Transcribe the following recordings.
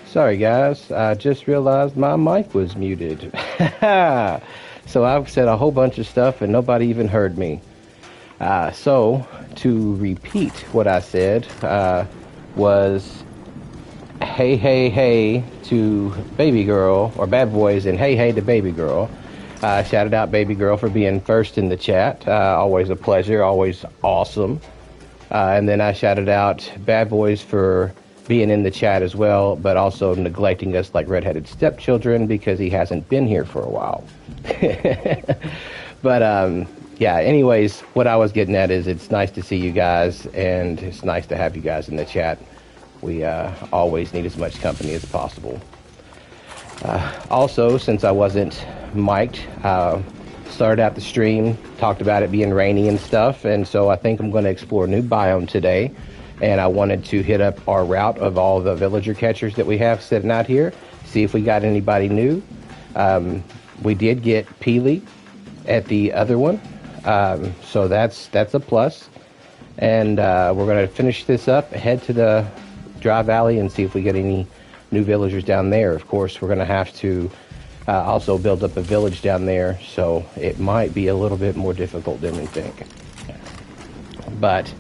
Sorry, guys. I just realized my mic was muted. So I've said a whole bunch of stuff and nobody even heard me. So, to repeat what I said, was hey, hey, hey to Baby Girl, or Bad Boys, and hey, hey to Baby Girl. Shouted out Baby Girl for being first in the chat. Always a pleasure, always awesome. And then I shouted out Bad Boys for being in the chat as well, but also neglecting us like redheaded stepchildren because he hasn't been here for a while. But yeah, anyways, what I was getting at is it's nice to see you guys, and it's nice to have you guys in the chat. We always need as much company as possible. Also, since I wasn't mic'd, started out the stream, talked about it being rainy and stuff, and so I think I'm going to explore a new biome today. And I wanted to hit up our route of all the villager catchers that we have sitting out here, see if we got anybody new. We did get Peely at the other one, so that's a plus. And we're going to finish this up, head to the Dry Valley, and see if we get any new villagers down there. Of course, we're going to have to also build up a village down there, so it might be a little bit more difficult than we think. But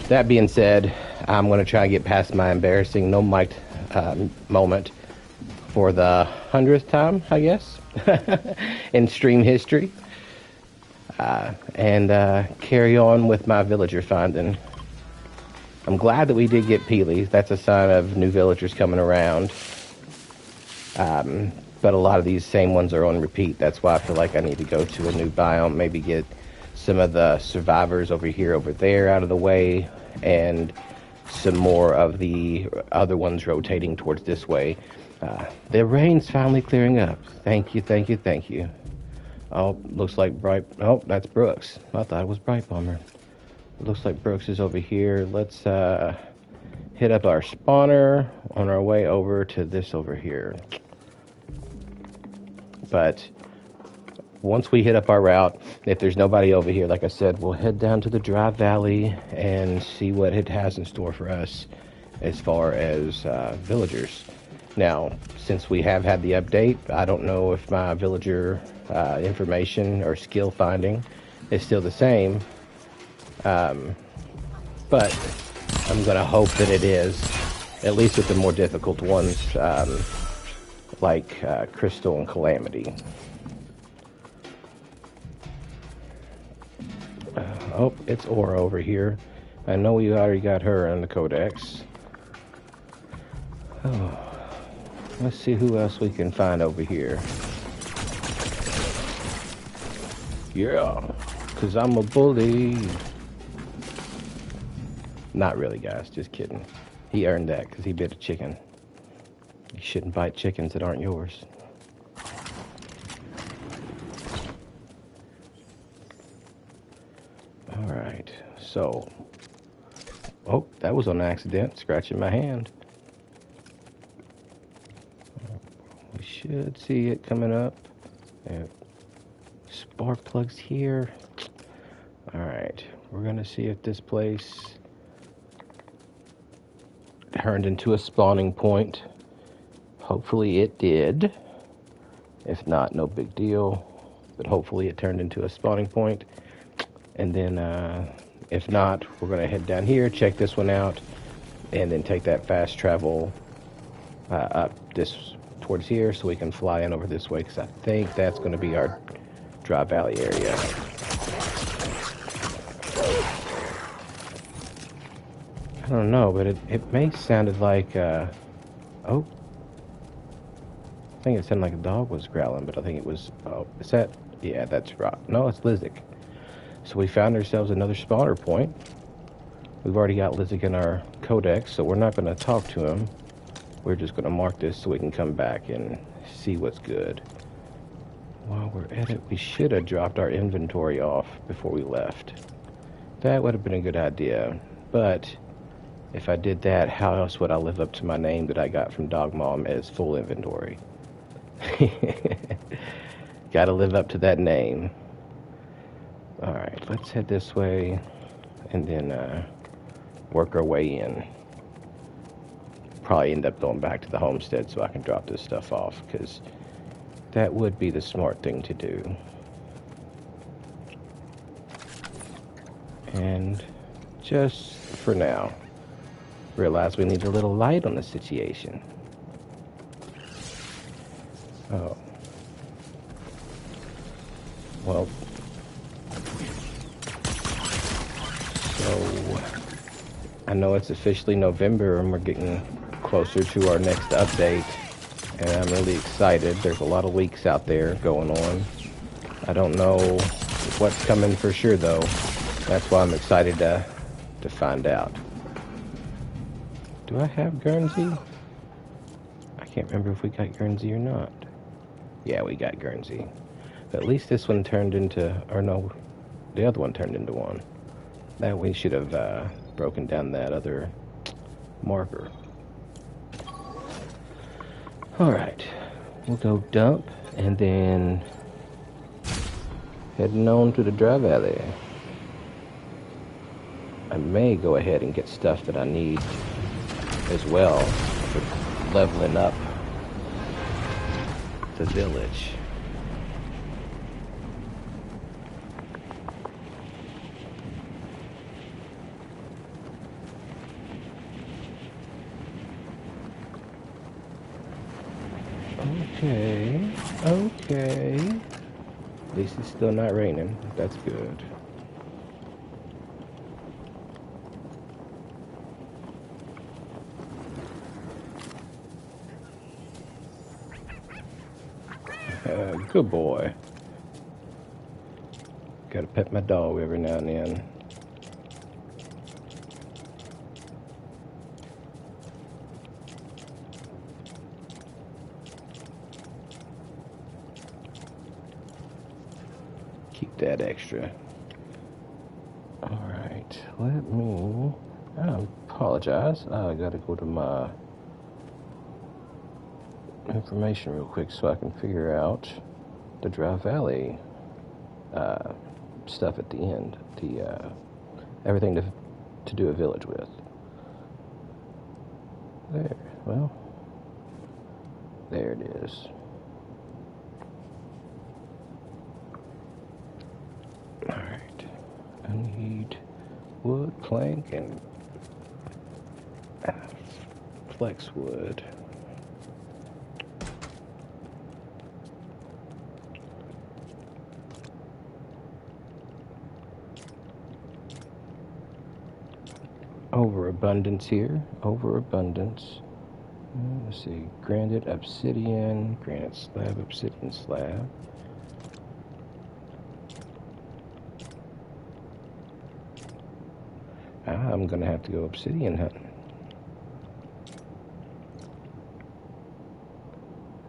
that being said, I'm going to try and get past my embarrassing no mic moment for the 100th time, I guess, in stream history. And carry on with my villager finding. I'm glad that we did get Peely. That's a sign of new villagers coming around. But a lot of these same ones are on repeat. That's why I feel like I need to go to a new biome, maybe get some of the survivors over here, over there out of the way, and some more of the other ones rotating towards this way. The rain's finally clearing up. Thank you, thank you, thank you. Oh, looks like oh, that's Brooks. I thought it was Bright Bomber. It looks like Brooks is over here. Let's hit up our spawner on our way over to this over here. But once we hit up our route, if there's nobody over here, like I said, we'll head down to the Dry Valley and see what it has in store for us as far as villagers. Now, since we have had the update, I don't know if my villager information or skill finding is still the same, but I'm going to hope that it is, at least with the more difficult ones, like Crystal and Calamity. Oh, it's Aura over here. I know we already got her in the codex. Oh, let's see who else we can find over here. Yeah, because I'm a bully. Not really, guys. Just kidding. He earned that because he bit a chicken. You shouldn't bite chickens that aren't yours. Alright, so... Oh, that was on accident. Scratching my hand. We should see it coming up. There. Spark plugs here. Alright, we're going to see if this place turned into a spawning point. Hopefully it did. If not, no big deal. But hopefully it turned into a spawning point. And then, if not, we're going to head down here, check this one out, and then take that fast travel up this towards here so we can fly in over this way, because I think that's going to be our Dry Valley area. I don't know, but it may sounded like, oh, I think it sounded like a dog was growling, but I think it was, oh, is that, yeah, that's right. No, it's Lizik. So we found ourselves another spawner point. We've already got Lizik in our codex, so we're not going to talk to him. We're just going to mark this so we can come back and see what's good. While we're at it, we should have dropped our inventory off before we left. That would have been a good idea. But if I did that, how else would I live up to my name that I got from Dog Mom as full inventory? Gotta live up to that name. Alright, let's head this way and then work our way in. probably end up going back to the homestead so I can drop this stuff off, because that would be the smart thing to do. And just for now, realize we need a little light on the situation. Oh. Well, so I know it's officially November and we're getting closer to our next update, and I'm really excited. There's a lot of leaks out there going on. I don't know what's coming for sure though. That's why I'm excited to find out. Do I have Guernsey? I can't remember if we got Guernsey or not. Yeah, we got Guernsey. But at least this one turned into, or no, the other one turned into one. That we should have broken down that other marker. Alright, we'll go dump and then heading on to the dry valley. I may go ahead and get stuff that I need as well for leveling up the village. Okay. At least it's still not raining. That's good. Good boy. Gotta pet my dog every now and then. Keep that extra. Alright, let me... I apologize. I gotta go to my information real quick so I can figure out the Dry Valley stuff at the end. The everything to do a village with. There, well, there it is. Alright, I need wood, plank, and flex wood. Overabundance here. Overabundance. Let's see. Granite obsidian. Granite slab. Obsidian slab. I'm gonna have to go obsidian hunting.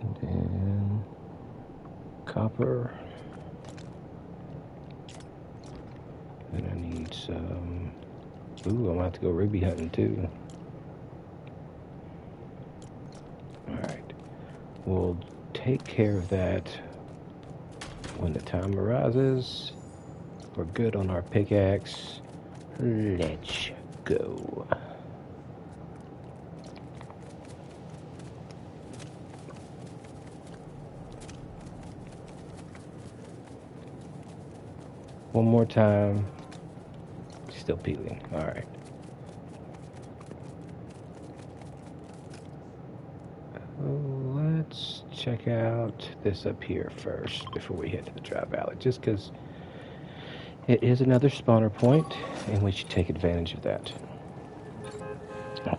And then copper. Then I need some. Ooh, I'm gonna have to go ruby hunting too. Alright. We'll take care of that when the time arises. We're good on our pickaxe. Let's go. One more time. Still peeling. All right. Let's check out this up here first before we head to the Dry Valley, just because it is another spawner point, and we should take advantage of that.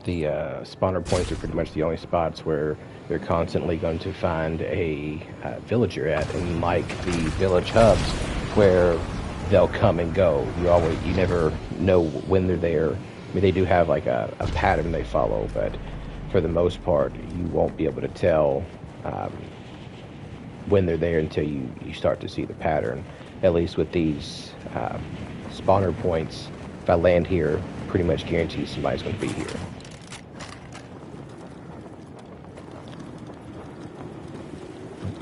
The spawner points are pretty much the only spots where you're constantly going to find a villager at, and like the village hubs, where they'll come and go. You never know when they're there. I mean, they do have like a pattern they follow, but for the most part, you won't be able to tell when they're there until you start to see the pattern. At least with these spawner points, if I land here, pretty much guarantees somebody's going to be here.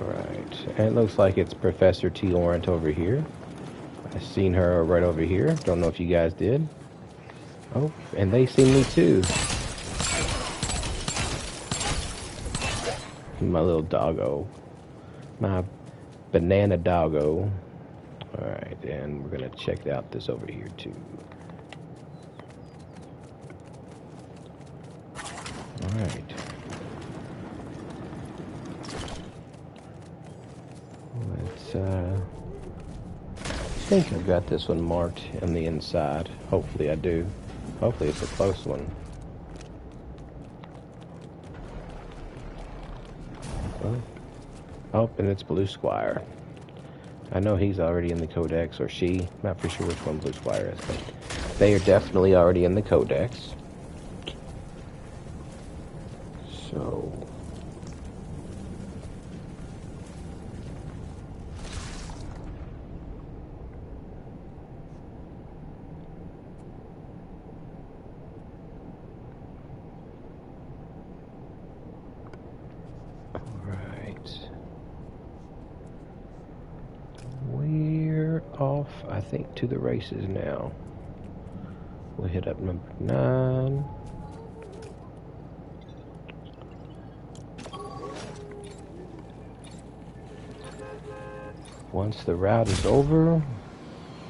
Alright, and it looks like it's Professor T. Laurent over here. I seen her right over here. Don't know if you guys did. Oh, and they seen me too. My little doggo. My banana doggo. Alright, and we're gonna check out this over here too. Alright. Let's I think I've got this one marked on the inside. Hopefully I do. Hopefully it's a close one. Oh, and it's Blue Squire. I know he's already in the codex, or she. Not for sure which one Blue Squire is, but they are definitely already in the codex. So... off, I think, to the races now. We'll hit up number 9. Once the route is over,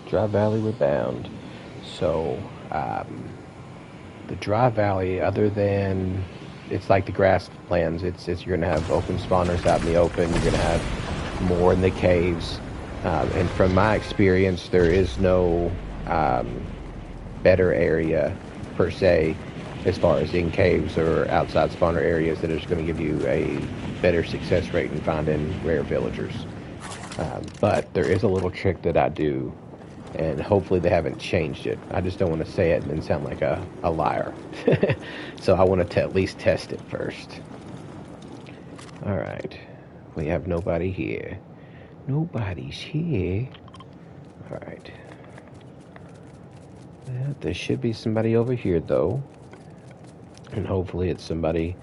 Dry Valley we're bound. So, the Dry Valley, other than it's like the grasslands, it's you're gonna have open spawners out in the open. You're gonna have more in the caves. And from my experience, there is no better area per se as far as in caves or outside spawner areas that is going to give you a better success rate in finding rare villagers. But there is a little trick that I do, and hopefully they haven't changed it. I just don't want to say it and then sound like a liar. So I want to at least test it first. Alright, we have nobody here. Nobody's here. Alright. Yeah, there should be somebody over here, though. And hopefully it's somebody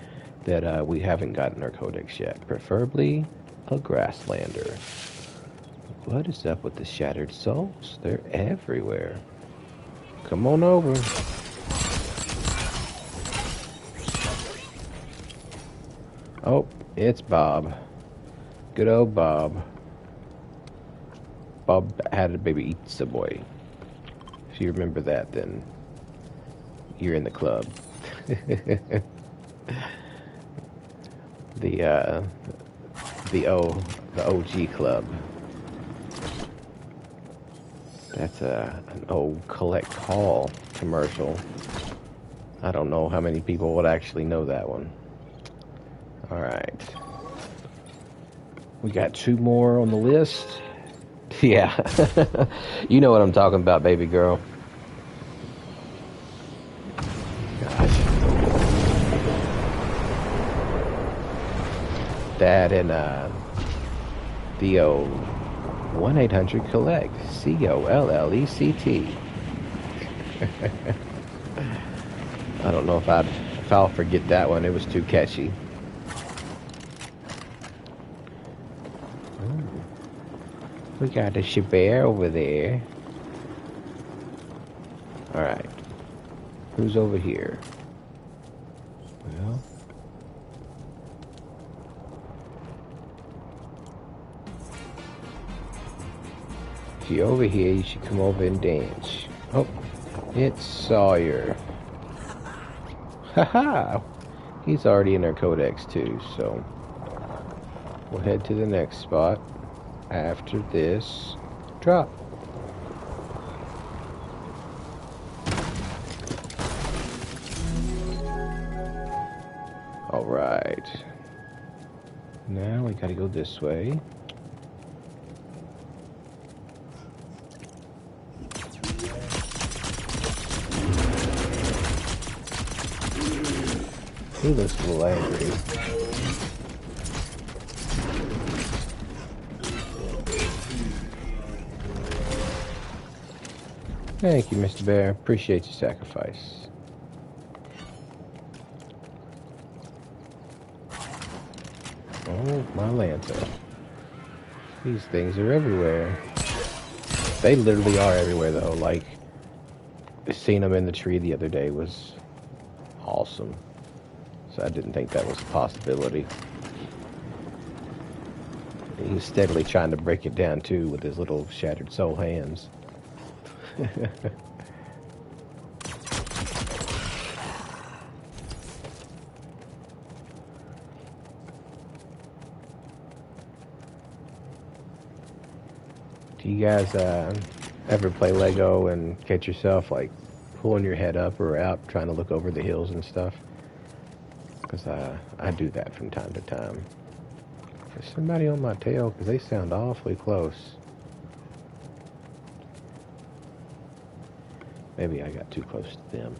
that we haven't gotten our codex yet. Preferably a grasslander. What is up with the shattered souls? They're everywhere. Come on over. Oh, it's Bob. Good old Bob. Bob had a baby eats a boy. If you remember that, then you're in the club. the OG club. That's an old Collect Call commercial. I don't know how many people would actually know that one. All right. We got 2 more on the list. Yeah, you know what I'm talking about, baby girl. Gosh. That and the old 1-800-COLLECT, COLLECT. I don't know if I'll forget that one. It was too catchy. We got a Chabert over there. Alright. Who's over here? Well... if you're over here, you should come over and dance. Oh, it's Sawyer. Haha! He's already in our codex too, so... we'll head to the next spot after this drop. Alright. Now we gotta go this way. He looks a little angry. Thank you, Mr. Bear. Appreciate your sacrifice. Oh, my lantern. These things are everywhere. They literally are everywhere, though. Like, seeing them in the tree the other day was awesome. So I didn't think that was a possibility. He's steadily trying to break it down too with his little shattered soul hands. Do you guys ever play Lego and catch yourself like pulling your head up or out trying to look over the hills and stuff? Because I do that from time to time. There's somebody on my tail because they sound awfully close. Maybe I got too close to them.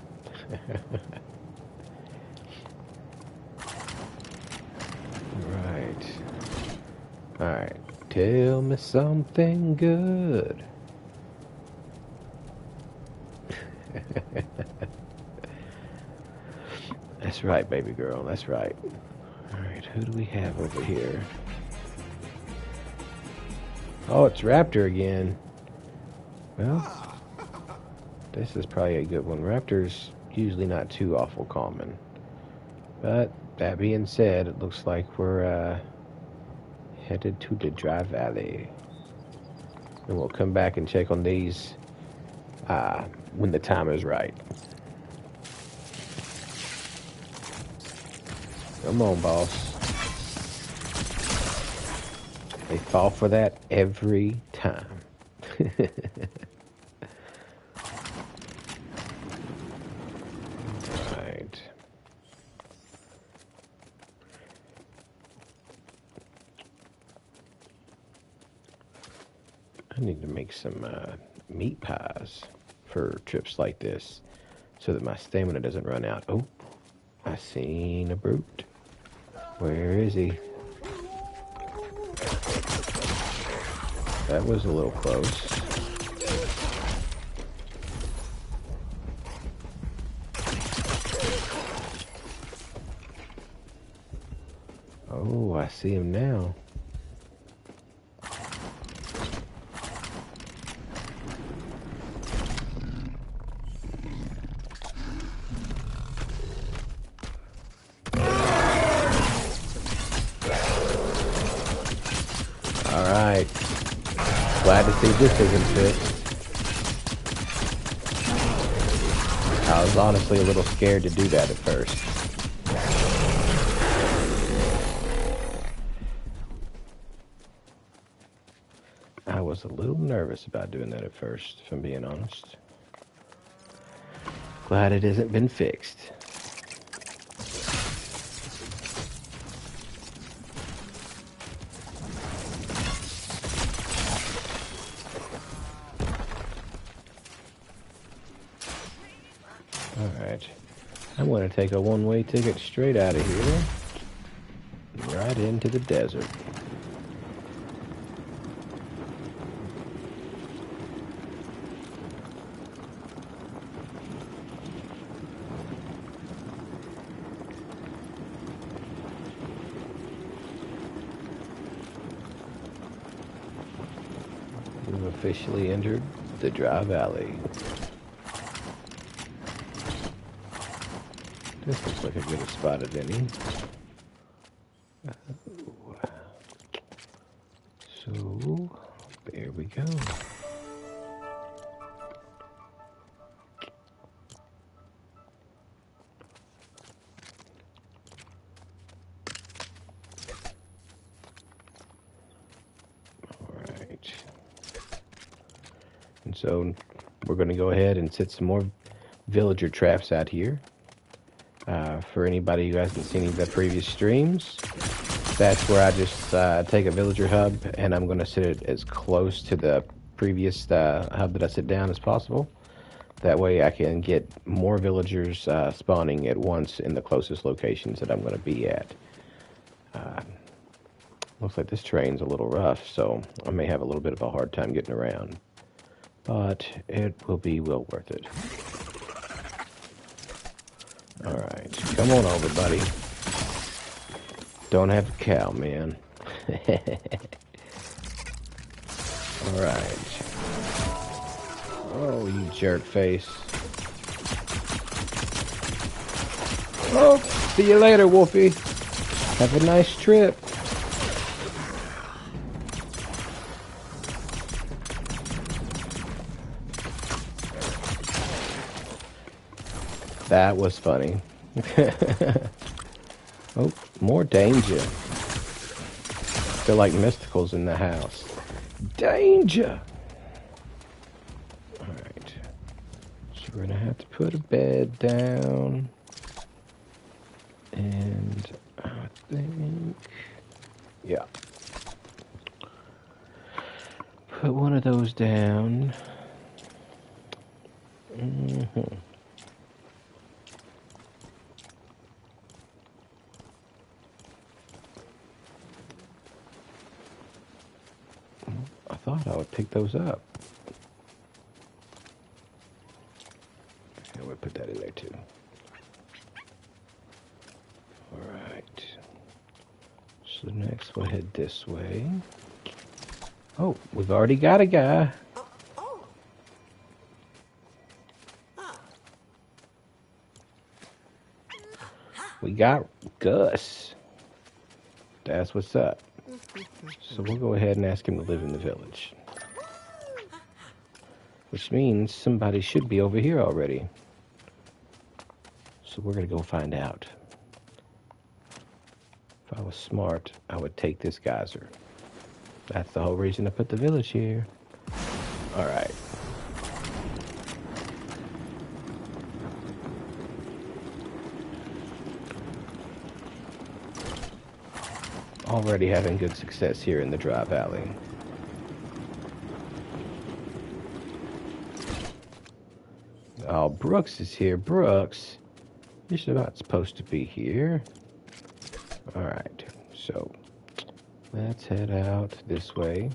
Right. Alright. Tell me something good. That's right, baby girl. That's right. Alright, who do we have over here? Oh, it's Raptor again. Well, this is probably a good one. Raptor's usually not too awful common. But, that being said, it looks like we're headed to the Dry Valley. And we'll come back and check on these when the time is right. Come on, boss. They fall for that every time. Right. I need to make some meat pies for trips like this so that my stamina doesn't run out. Oh, I seen a brute. Where is he? That was a little close. Oh, I see him now. Alright. Glad to see this isn't fixed. I was honestly a little scared to do that at first. I was a little nervous about doing that at first, if I'm being honest. Glad it hasn't been fixed. Alright, I'm going to take a one-way ticket straight out of here, right into the desert. We've officially entered the Dry Valley. This looks like a good spot as any. So, there we go. Alright. And so, we're going to go ahead and set some more villager traps out here. For anybody who hasn't seen any of the previous streams, that's where I just take a villager hub and I'm going to set it as close to the previous hub that I set down as possible. That way I can get more villagers spawning at once in the closest locations that I'm going to be at. Looks like this terrain's a little rough, so I may have a little bit of a hard time getting around. But it will be well worth it. Alright, come on over, buddy. Don't have a cow, man. Alright. Oh, you jerk face. Oh, see you later, Wolfie. Have a nice trip. That was funny. Oh, more danger. Feel like Mystical's in the house. Danger! Alright. So we're gonna have to put a bed down. And I think... yeah. Put one of those down. I thought I would pick those up. And we'll put that in there too. Alright. So next we'll head this way. Oh, we've already got a guy. We got Gus. That's what's up. So we'll go ahead and ask him to live in the village. Which means somebody should be over here already. So we're going to go find out. If I was smart, I would take this geyser. That's the whole reason I put the village here. Alright. Already having good success here in the dry valley. Oh, Brooks is here. Brooks, you're not supposed to be here. Alright, so let's head out this way.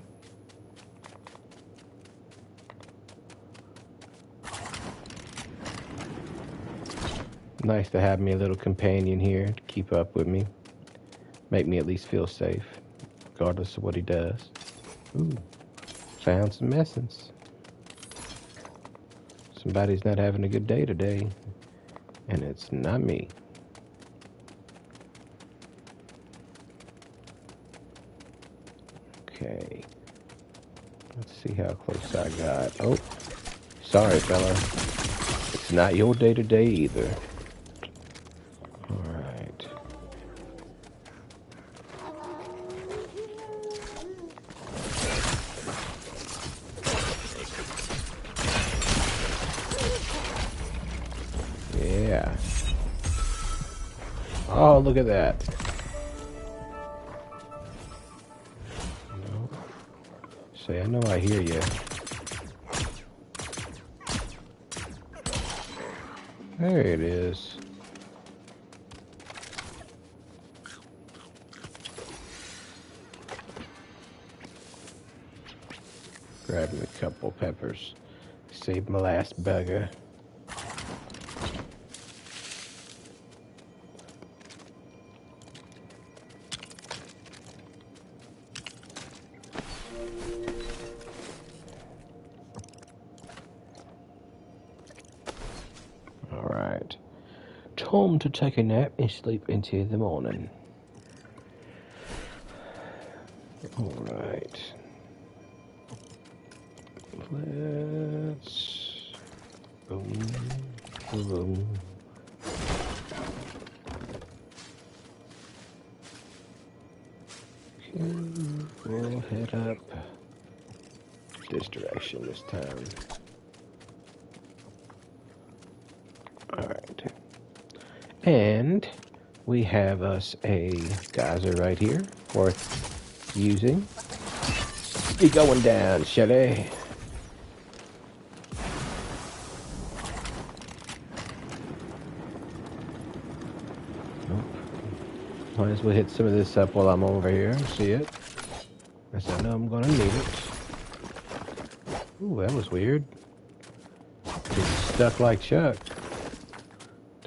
Nice to have me a little companion here to keep up with me. Make me at least feel safe, regardless of what he does. Ooh, found some essence. Somebody's not having a good day today, and it's not me. Okay, let's see how close I got. Oh, sorry, fella. It's not your day today either. Alright. Yeah. Oh, look at that. No. Say, I know I hear you. There it is. Grabbing a couple peppers. Saved my last burger. Alright. Time to take a nap and sleep into the morning. Alright. Let's... boom, boom. Okay, we'll head up this direction this time. Alright. And we have us a geyser right here, worth using. Be going down, Shelly. Might as well hit some of this up while I'm over here and see it. Because I know I'm going to need it. Ooh, that was weird. It's stuck like Chuck.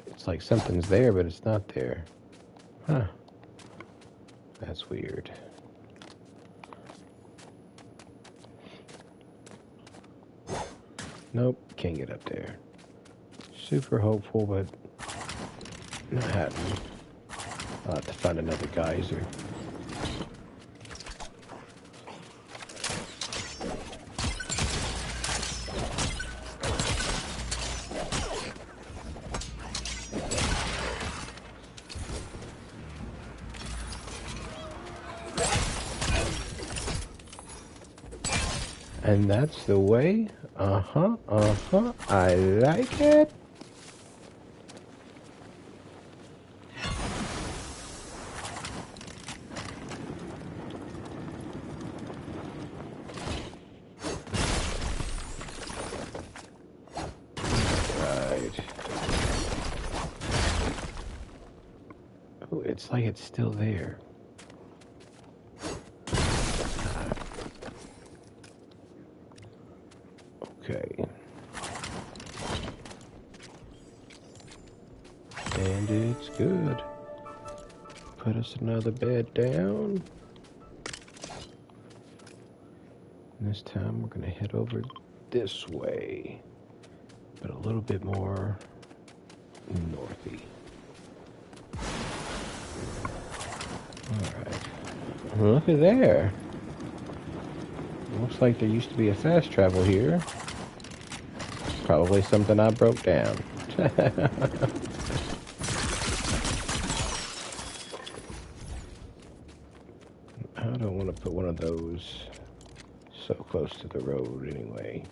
It's like something's there, but it's not there. Huh. That's weird. Nope, can't get up there. Super hopeful, but not happening. I'll have to find another geyser. And that's the way. Uh-huh, uh-huh. I like it. Right. Oh, it's like it's still there. Okay. And it's good. Put us another bed down. And this time we're going to head over this way, but a little bit more northy. Alright. Look at there. Looks like there used to be a fast travel here. Probably something I broke down. I don't want to put one of those so close to the road anyway.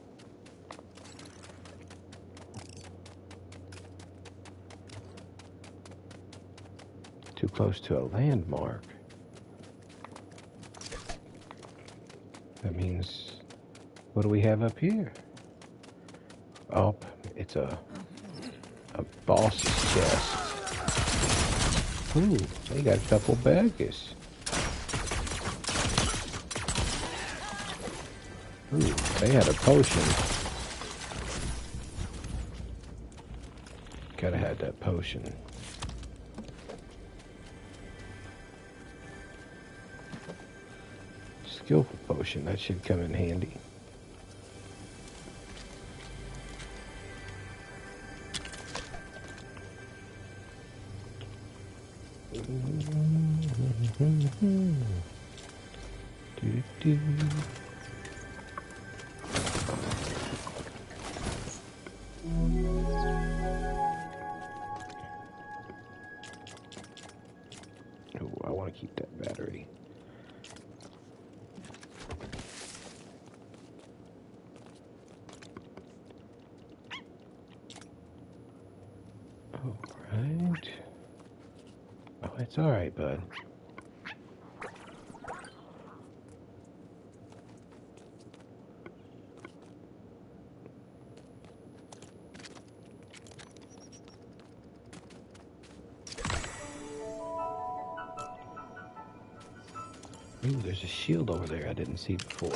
Too close to a landmark. That means, what do we have up here? Oh, it's a boss's chest. Ooh, they got a couple baggies. Ooh, they had a potion. Gotta have that potion. Skillful potion, that should come in handy. Do. Oh, I want to keep that battery. All right. Oh, it's all right, bud. Ooh, there's a shield over there I didn't see before.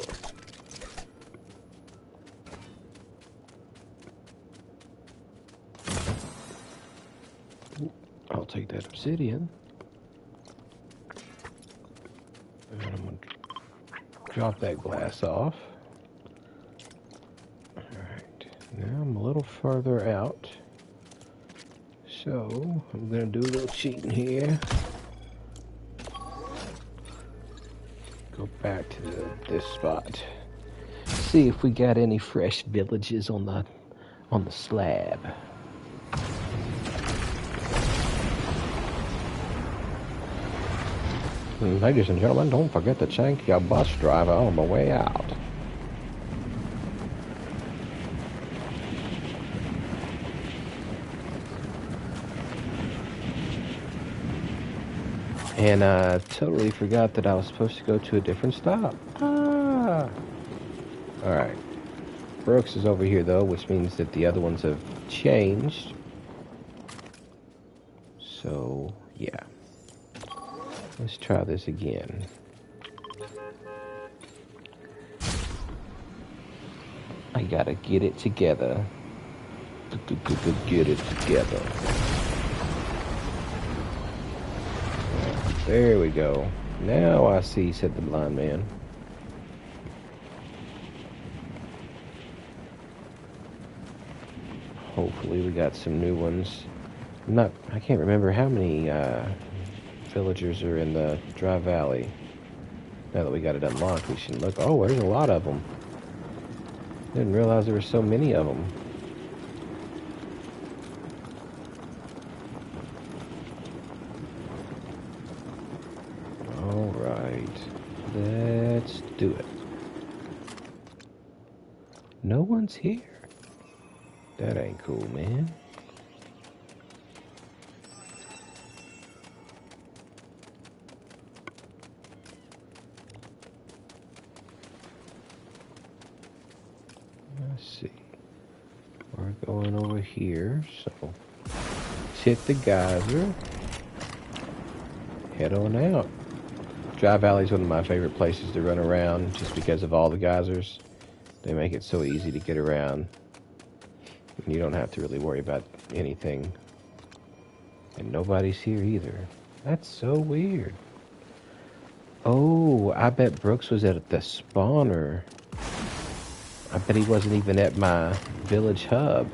Ooh, I'll take that obsidian. And I'm going to drop that glass off. Alright, now I'm a little further out. So, I'm going to do a little cheating here. Go back to this spot. See if we got any fresh villages on the slab. Ladies and gentlemen, don't forget to thank your bus driver on the way out. And I totally forgot that I was supposed to go to a different stop. Ah! Alright. Brooks is over here, though, which means that the other ones have changed. So, yeah. Let's try this again. I gotta get it together. Get it together. There we go. Now I see, said the blind man. Hopefully we got some new ones. I can't remember how many villagers are in the Dry Valley. Now that we got it unlocked, we should look. Oh, there's a lot of them. Didn't realize there were so many of them. All right, let's do it. No one's here. That ain't cool, man. Let's see. We're going over here, so let's hit the geyser. Head on out. Dry Valley is one of my favorite places to run around just because of all the geysers. They make it so easy to get around. And you don't have to really worry about anything. And nobody's here either. That's so weird. Oh, I bet Brooks was at the spawner. I bet he wasn't even at my village hub.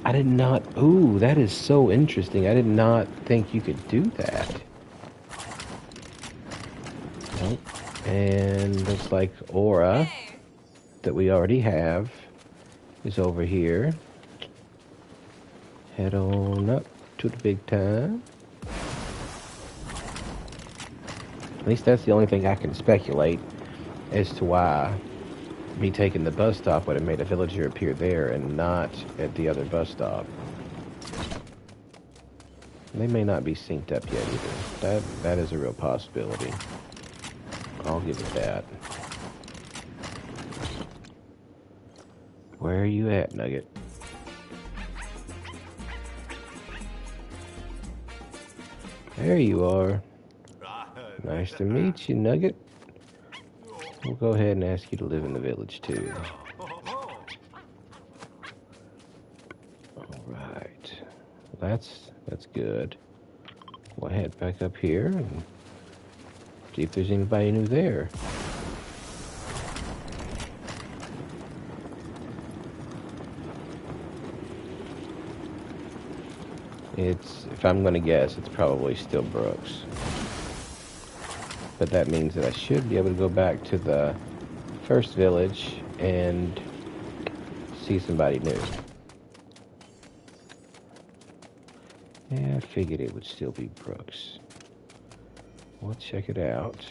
I did not... Ooh, that is so interesting. I did not think you could do that. Nope. And looks like Aura, that we already have, is over here. Head on up to the big time. At least that's the only thing I can speculate as to why me taking the bus stop would have made a villager appear there and not at the other bus stop. They may not be synced up yet either. That is a real possibility. I'll give it that. Where are you at, Nugget? There you are. Nice to meet you, Nugget. We'll go ahead and ask you to live in the village, too. Alright. That's good. We'll head back up here and see if there's anybody new there. If I'm going to guess, it's probably still Brooks. But that means that I should be able to go back to the first village and see somebody new. Yeah, I figured it would still be Brooks. We'll check it out.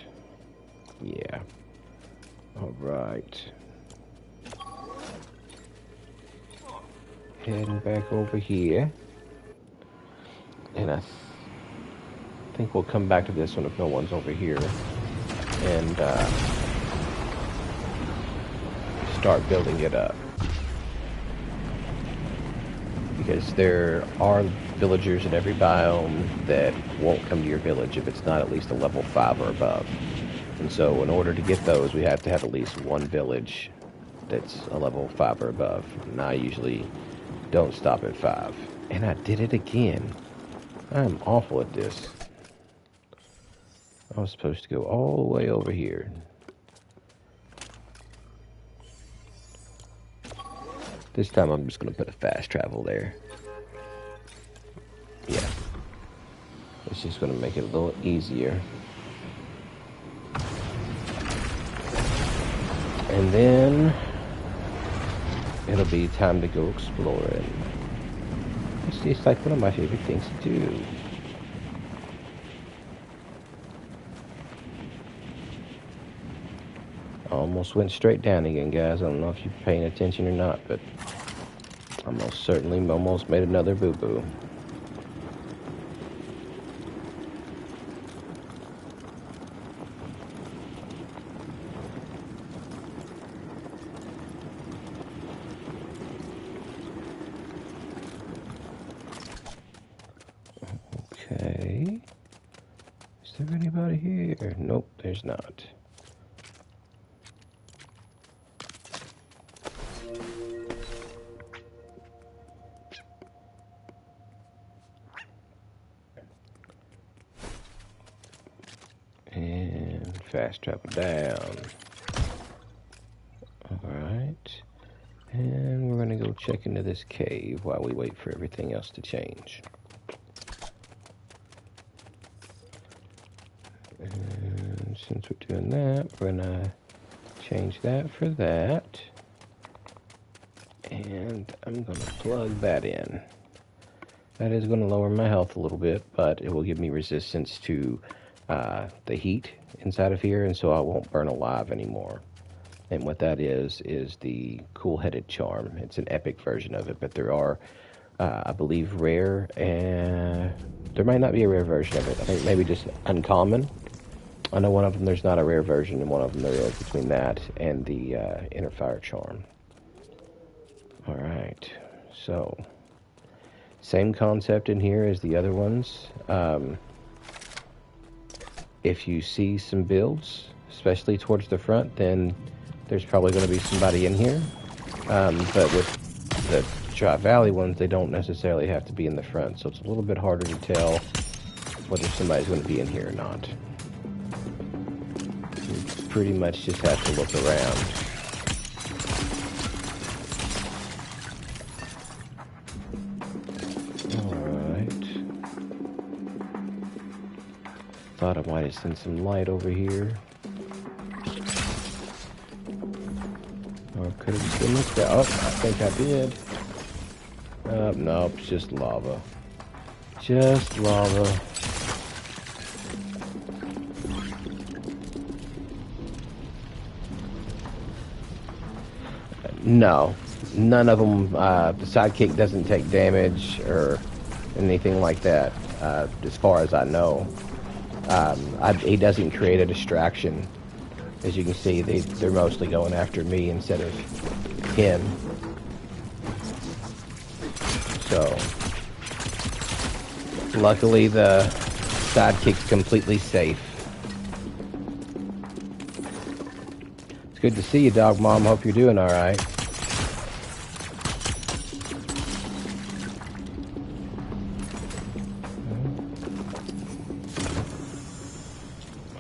Yeah. Alright. Heading back over here. And I think we'll come back to this one if no one's over here. And start building it up. Because there are villagers in every biome that won't come to your village if it's not at least a level 5 or above. And so in order to get those, we have to have at least one village that's a level 5 or above. And I usually don't stop at 5. And I did it again. I'm awful at this. I was supposed to go all the way over here. This time I'm just going to put a fast travel there. Yeah. It's just going to make it a little easier. And then it'll be time to go exploring. It's just like one of my favorite things to do. Almost went straight down again, guys. I don't know if you're paying attention or not, but I most certainly almost made another boo-boo. Okay. Is there anybody here? Nope, there's not. And fast travel down. Alright. And we're going to go check into this cave while we wait for everything else to change. And since we're doing that, we're going to change that for that. And I'm going to plug that in. That is going to lower my health a little bit, but it will give me resistance to the heat inside of here, and so I won't burn alive anymore. And what that is the cool-headed charm. It's an epic version of it, but there are, I believe, rare, and there might not be a rare version of it. I think maybe just uncommon. I know one of them there's not a rare version, and one of them there is, between that and the inner fire charm. All right, so same concept in here as the other ones. If you see some builds, especially towards the front, then there's probably going to be somebody in here. But with the Tri Valley ones, they don't necessarily have to be in the front, so it's a little bit harder to tell whether somebody's going to be in here or not. You pretty much just have to look around. Alright. Thought I might have sent some light over here. Or could have just been looked at. Oh, I think I did. Nope, it's just lava. Just lava. No, none of them. The sidekick doesn't take damage or anything like that, as far as I know. He doesn't create a distraction. As you can see, they're mostly going after me instead of him. So, luckily the sidekick's completely safe. It's good to see you, Dog Mom. Hope you're doing alright.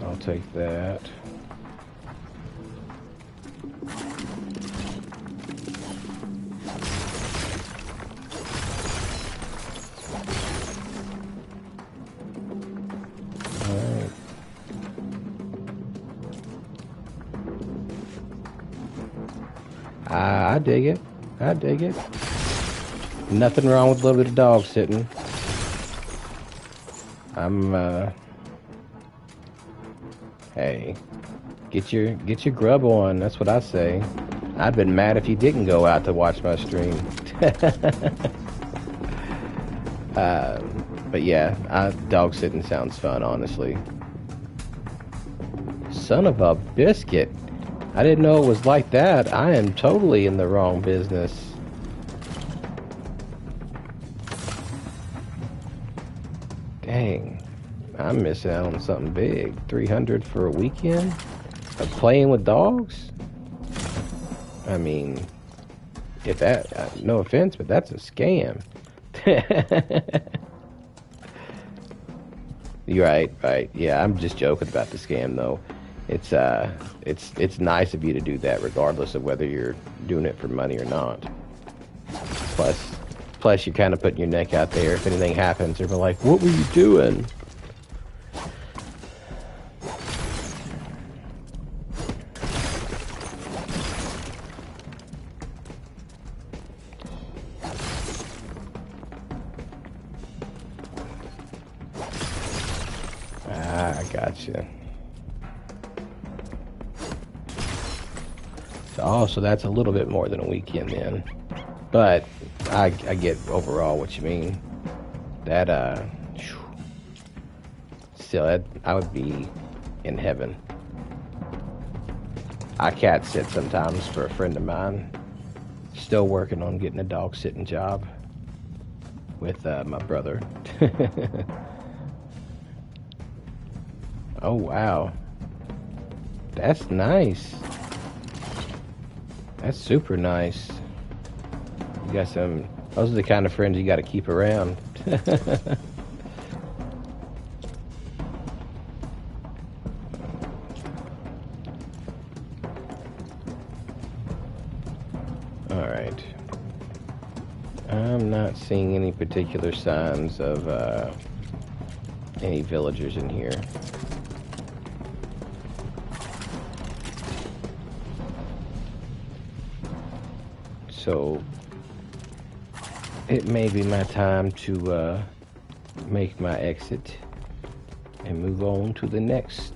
I'll take that. I dig it. I dig it. Nothing wrong with a little bit of dog sitting. Hey, get your grub on. That's what I say. I'd been mad if you didn't go out to watch my stream. But yeah, dog sitting sounds fun, honestly. Son of a biscuit. I didn't know it was like that. I am totally in the wrong business. Dang. I'm missing out on something big. 300 for a weekend? Of playing with dogs? I mean, if that, no offense, but that's a scam. You're right. Yeah, I'm just joking about the scam, though. It's nice of you to do that, regardless of whether you're doing it for money or not. Plus, you're kind of putting your neck out there. If anything happens, they're like, "What were you doing?" I gotcha. So that's a little bit more than a weekend then. But I get overall what you mean. That, still, I would be in heaven. I cat sit sometimes for a friend of mine. Still working on getting a dog sitting job with my brother. Oh, wow. That's nice. That's super nice. You got some... Those are the kind of friends you got to keep around. Alright. I'm not seeing any particular signs of any villagers in here. So it may be my time to make my exit and move on to the next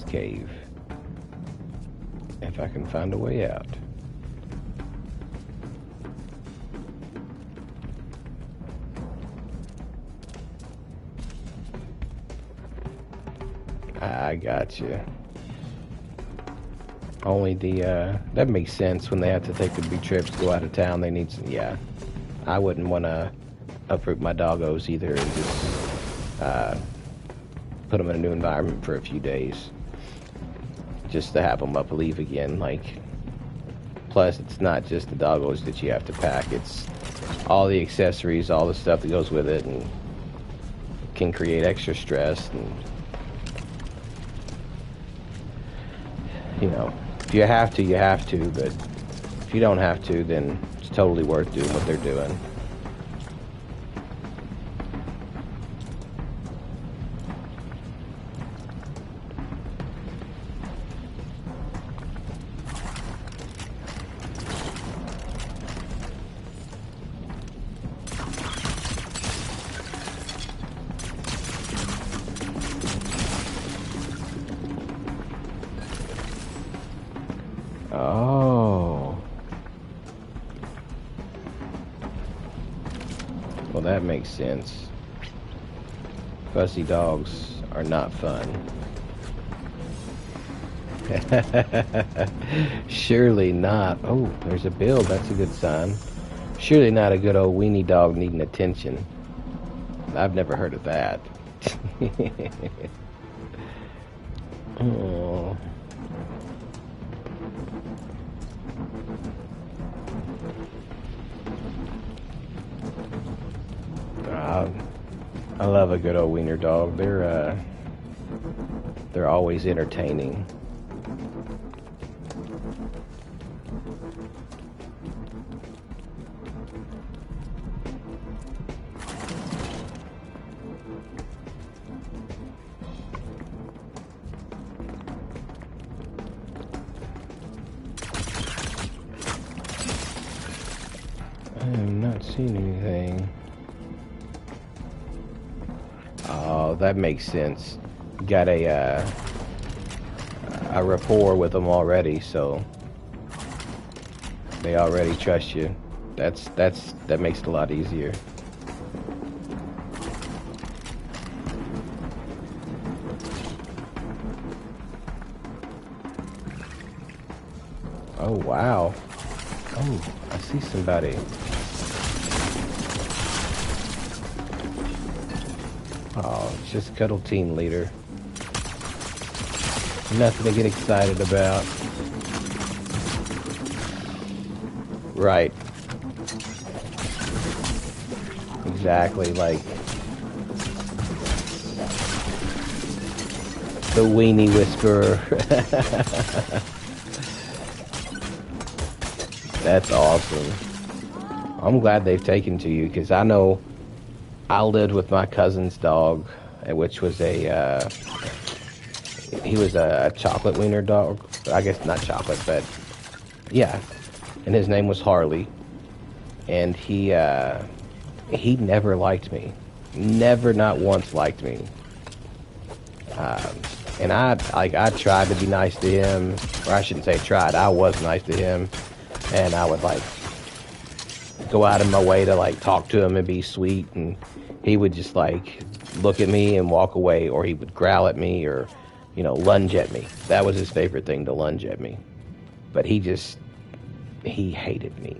cave. if I can find a way out. I got you. Only that makes sense when they have to take the big trips, go out of town. They need some, yeah. I wouldn't want to uproot my doggos either and just put them in a new environment for a few days, just to have them up leave again. Like, plus it's not just the doggos that you have to pack; it's all the accessories, all the stuff that goes with it, and can create extra stress. And you know, if you have to, you have to. But if you don't have to, then it's totally worth doing what they're doing. Oh. Well, that makes sense. Fussy dogs are not fun. Surely not. Oh, there's a build. That's a good sign. Surely not a good old weenie dog needing attention. I've never heard of that. Oh. I love a good old wiener dog. They're always entertaining. I am not seeing anything. Oh, that makes sense. Got a rapport with them already, so they already trust you. That makes it a lot easier. Oh wow. Oh, I see somebody. Oh, it's just Cuddle Team Leader. Nothing to get excited about. Right. Exactly, like the Weenie Whisperer. That's awesome. I'm glad they've taken to you, because I know I lived with my cousin's dog, which was he was a chocolate wiener dog. I guess not chocolate, but yeah. And his name was Harley. And he never liked me. Never, not once liked me. And I tried to be nice to him, or I shouldn't say tried. I was nice to him, and I would like go out of my way to like talk to him and be sweet, and he would just like look at me and walk away, or he would growl at me, or lunge at me. That was his favorite thing, to lunge at me. But he hated me.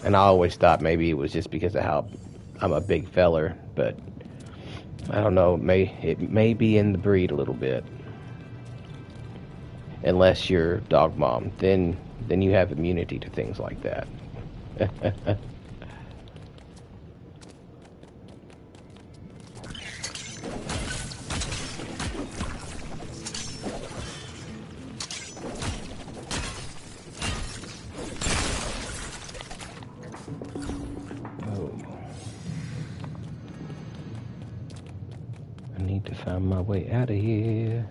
And I always thought maybe it was just because of how I'm a big feller, but I don't know, it may be in the breed a little bit. Unless you're dog mom, then you have immunity to things like that. I need to find my way out of here.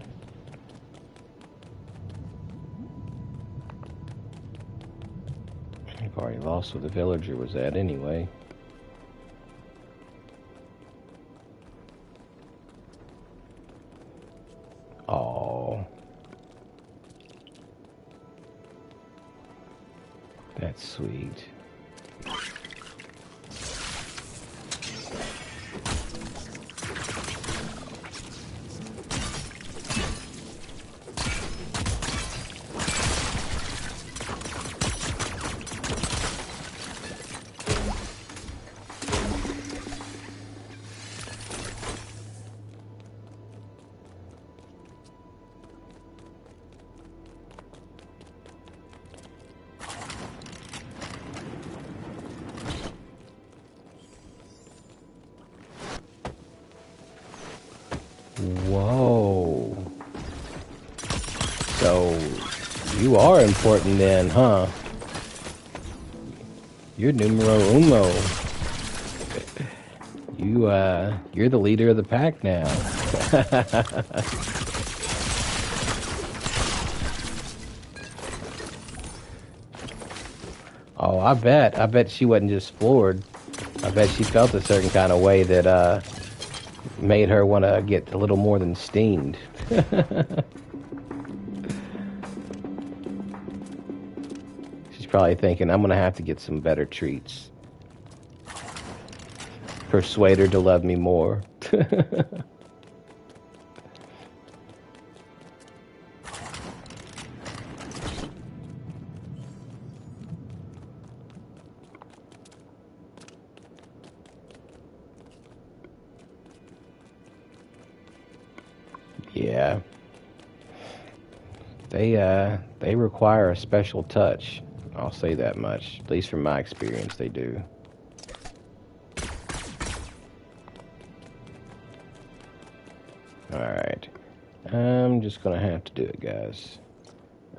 I've already lost where the villager was at anyway. Oh, That's sweet. Whoa. So, you are important then, huh? You're numero uno. You're the leader of the pack now. Oh, I bet she wasn't just floored. I bet she felt a certain kind of way that made her want to get a little more than steamed. She's probably thinking, I'm going to have to get some better treats. Persuade her to love me more. Yeah. They require a special touch. I'll say that much. At least from my experience, they do. Alright. I'm just gonna have to do it, guys.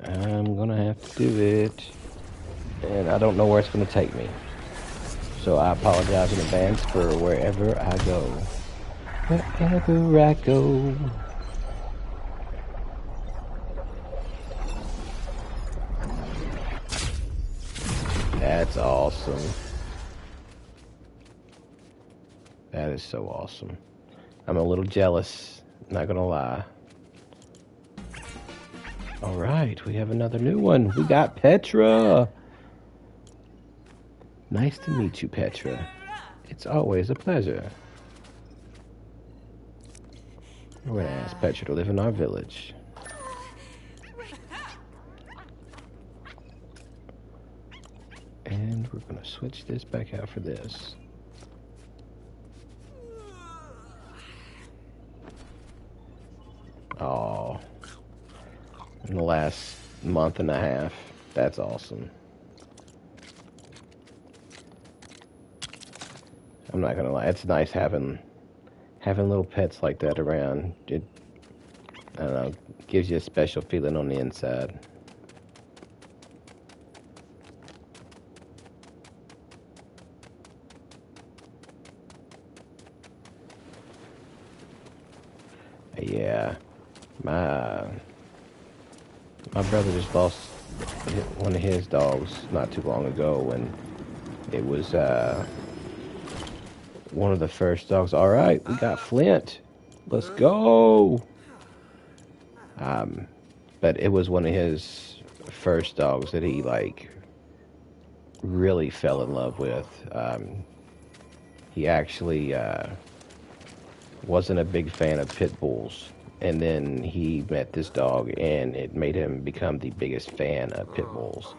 I'm gonna have to do it. And I don't know where it's gonna take me. So I apologize in advance for wherever I go. Wherever I go. That's awesome. That is so awesome. I'm a little jealous, not gonna lie. Alright, we have another new one. We got Petra. Nice to meet you, Petra. It's always a pleasure. We're gonna ask Petra to live in our village. And we're gonna switch this back out for this. Oh, in the last month and a half. That's awesome. I'm not gonna lie, it's nice having little pets like that around. It, I don't know, gives you a special feeling on the inside. Yeah, my brother just lost one of his dogs not too long ago, and it was one of the first dogs. All right, we got Flint. Let's go. But it was one of his first dogs that he like really fell in love with. He actually wasn't a big fan of pit bulls, and then he met this dog, and it made him become the biggest fan of pit bulls.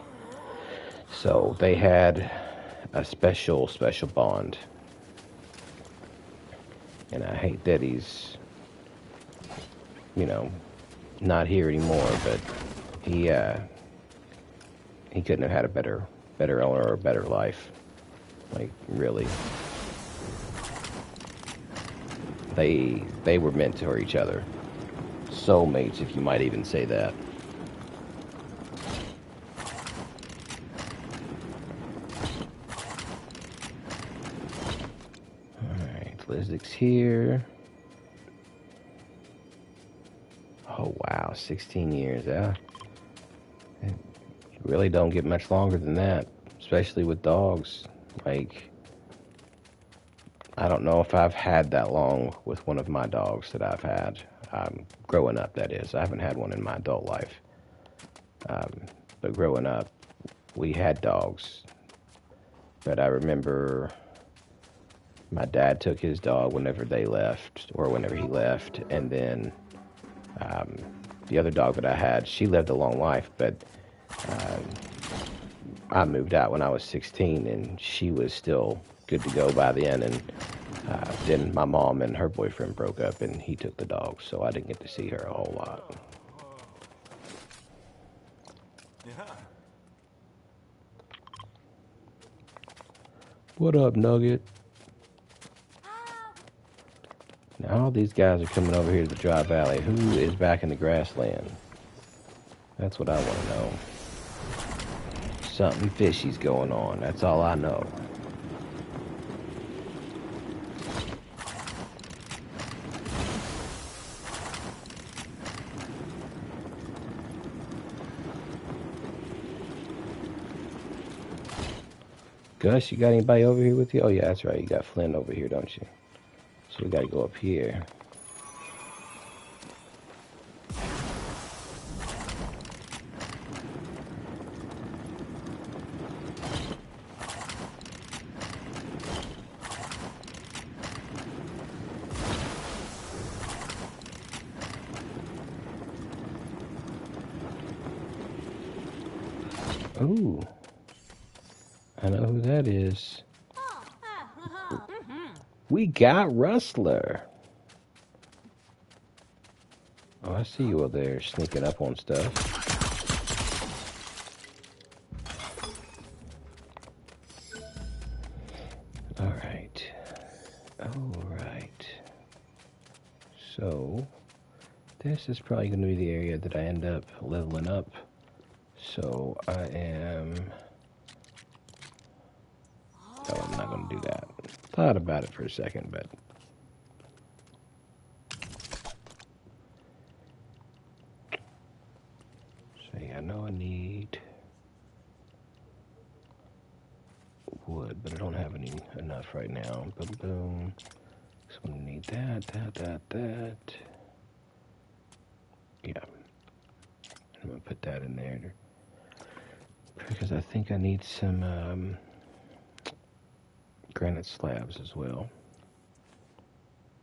So they had a special bond. And I hate that he's, you know, not here anymore, but he couldn't have had a better owner or a better life. Like, really. They were meant for each other. Soulmates, if you might even say that. Alright, Lizik's here. Oh wow, 16 years, yeah. You really don't get much longer than that, especially with dogs. Like, I don't know if I've had that long with one of my dogs that I've had. Growing up, that is. I haven't had one in my adult life. But growing up, we had dogs. But I remember my dad took his dog whenever they left, or whenever he left, and then the other dog that I had, she lived a long life, but I moved out when I was 16, and she was still good to go by then. And then my mom and her boyfriend broke up, and he took the dog, so I didn't get to see her a whole lot. What up, Nugget? Now all these guys are coming over here to the Dry Valley. Who is back in the grassland? That's what I want to know. Something fishy's going on. That's all I know. Gus, you got anybody over here with you? Oh, yeah, that's right. You got Flynn over here, don't you? So we got to go up here. Ooh. I know who that is. We got Rustler. Oh, I see you over there sneaking up on stuff. Alright. Alright. So, this is probably going to be the area that I end up leveling up. So, I am... No, I'm not going to do that. Thought about it for a second, but... See, I know I need wood, but I don't have enough right now. Boom, boom. So I'm going to need that. Yeah. I'm going to put that in there. Because I think I need some granite slabs as well.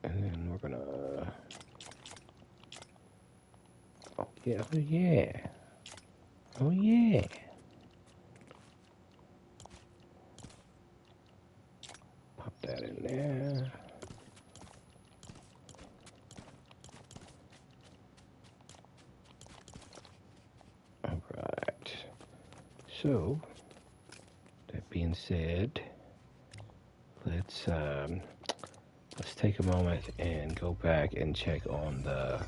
And then we're gonna... Oh yeah, oh yeah. Oh yeah. Pop that in there. Alright. So, that being said, let's take a moment and go back and check on the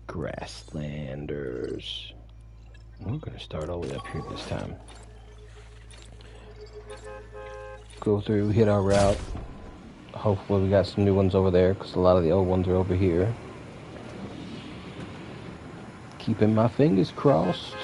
grasslanders. We're going to start all the way up here this time. Go through, hit our route. Hopefully we got some new ones over there, because a lot of the old ones are over here. Keeping my fingers crossed.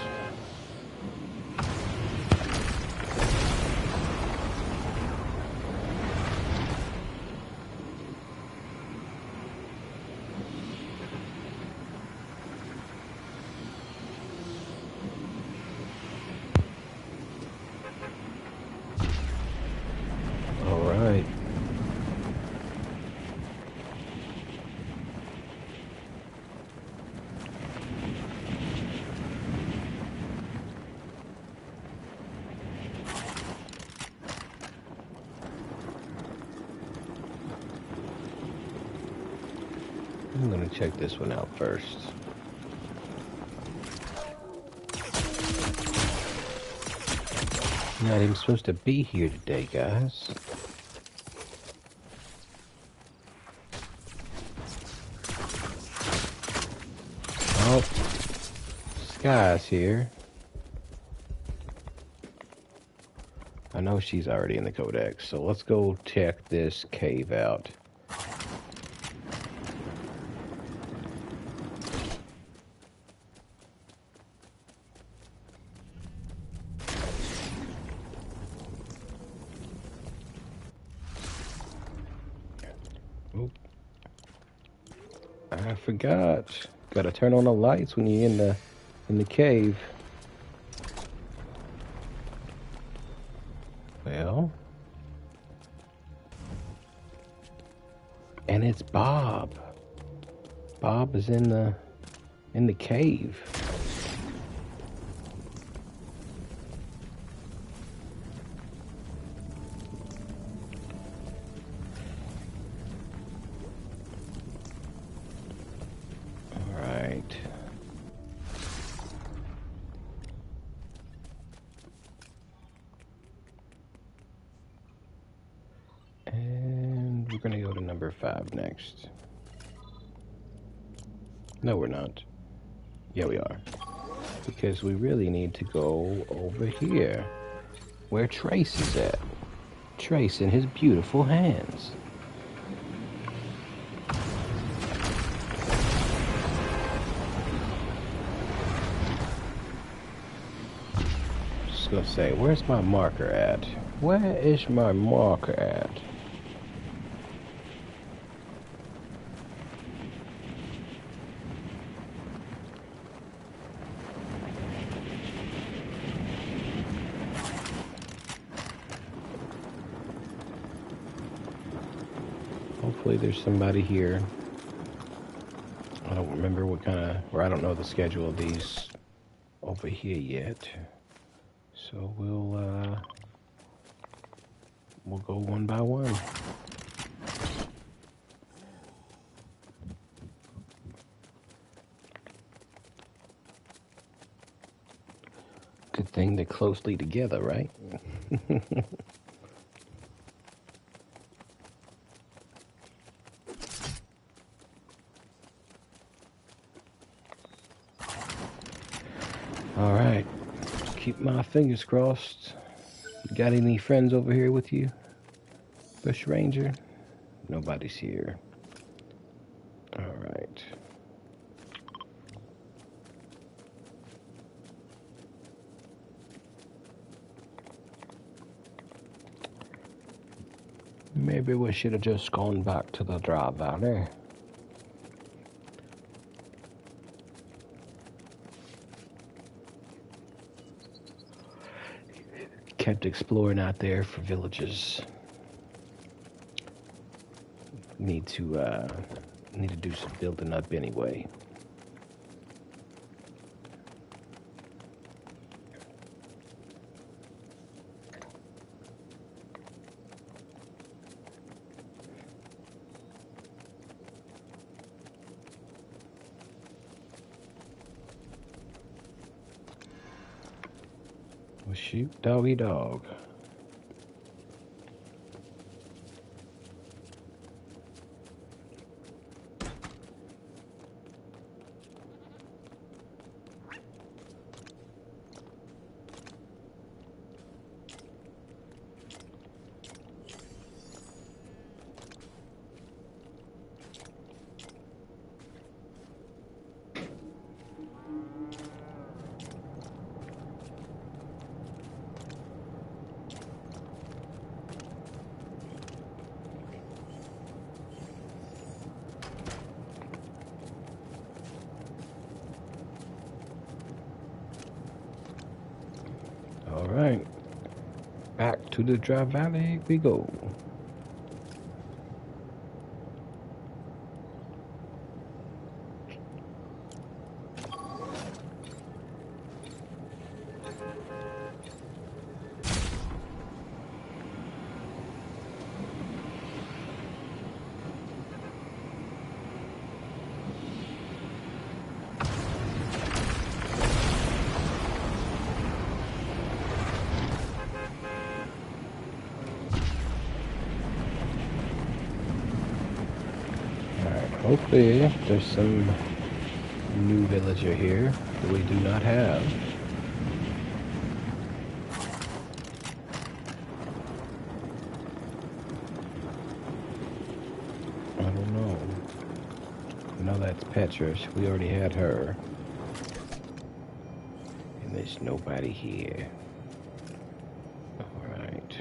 I'm gonna check this one out first. Not even supposed to be here today, guys. Oh, Sky's here. I know she's already in the codex, so let's go check this cave out. Oop. I forgot. Gotta turn on the lights when you're in the cave. Well, and it's Bob. Bob is in the cave. All right. And we're going to go to number 5 next. No, we're not. Yeah, we are. Because we really need to go over here, where Trace is at. Trace in his beautiful hands. Just gonna say, where's my marker at? Where is my marker at? Hopefully there's somebody here. I don't remember what kind of, or I don't know the schedule of these over here yet. So we'll go one by one. Good thing they're closely together, right? All right, keep my fingers crossed. You got any friends over here with you, Bush Ranger? Nobody's here. All right. Maybe we should have just gone back to the Dry Valley. Kept exploring out there for villages. Need to do some building up anyway. Well, shoot, doggy dog. All right, back to the Dry Valley we go. Hopefully there's some new villager here that we do not have. I don't know. No, that's Petra. We already had her. And there's nobody here. Alright.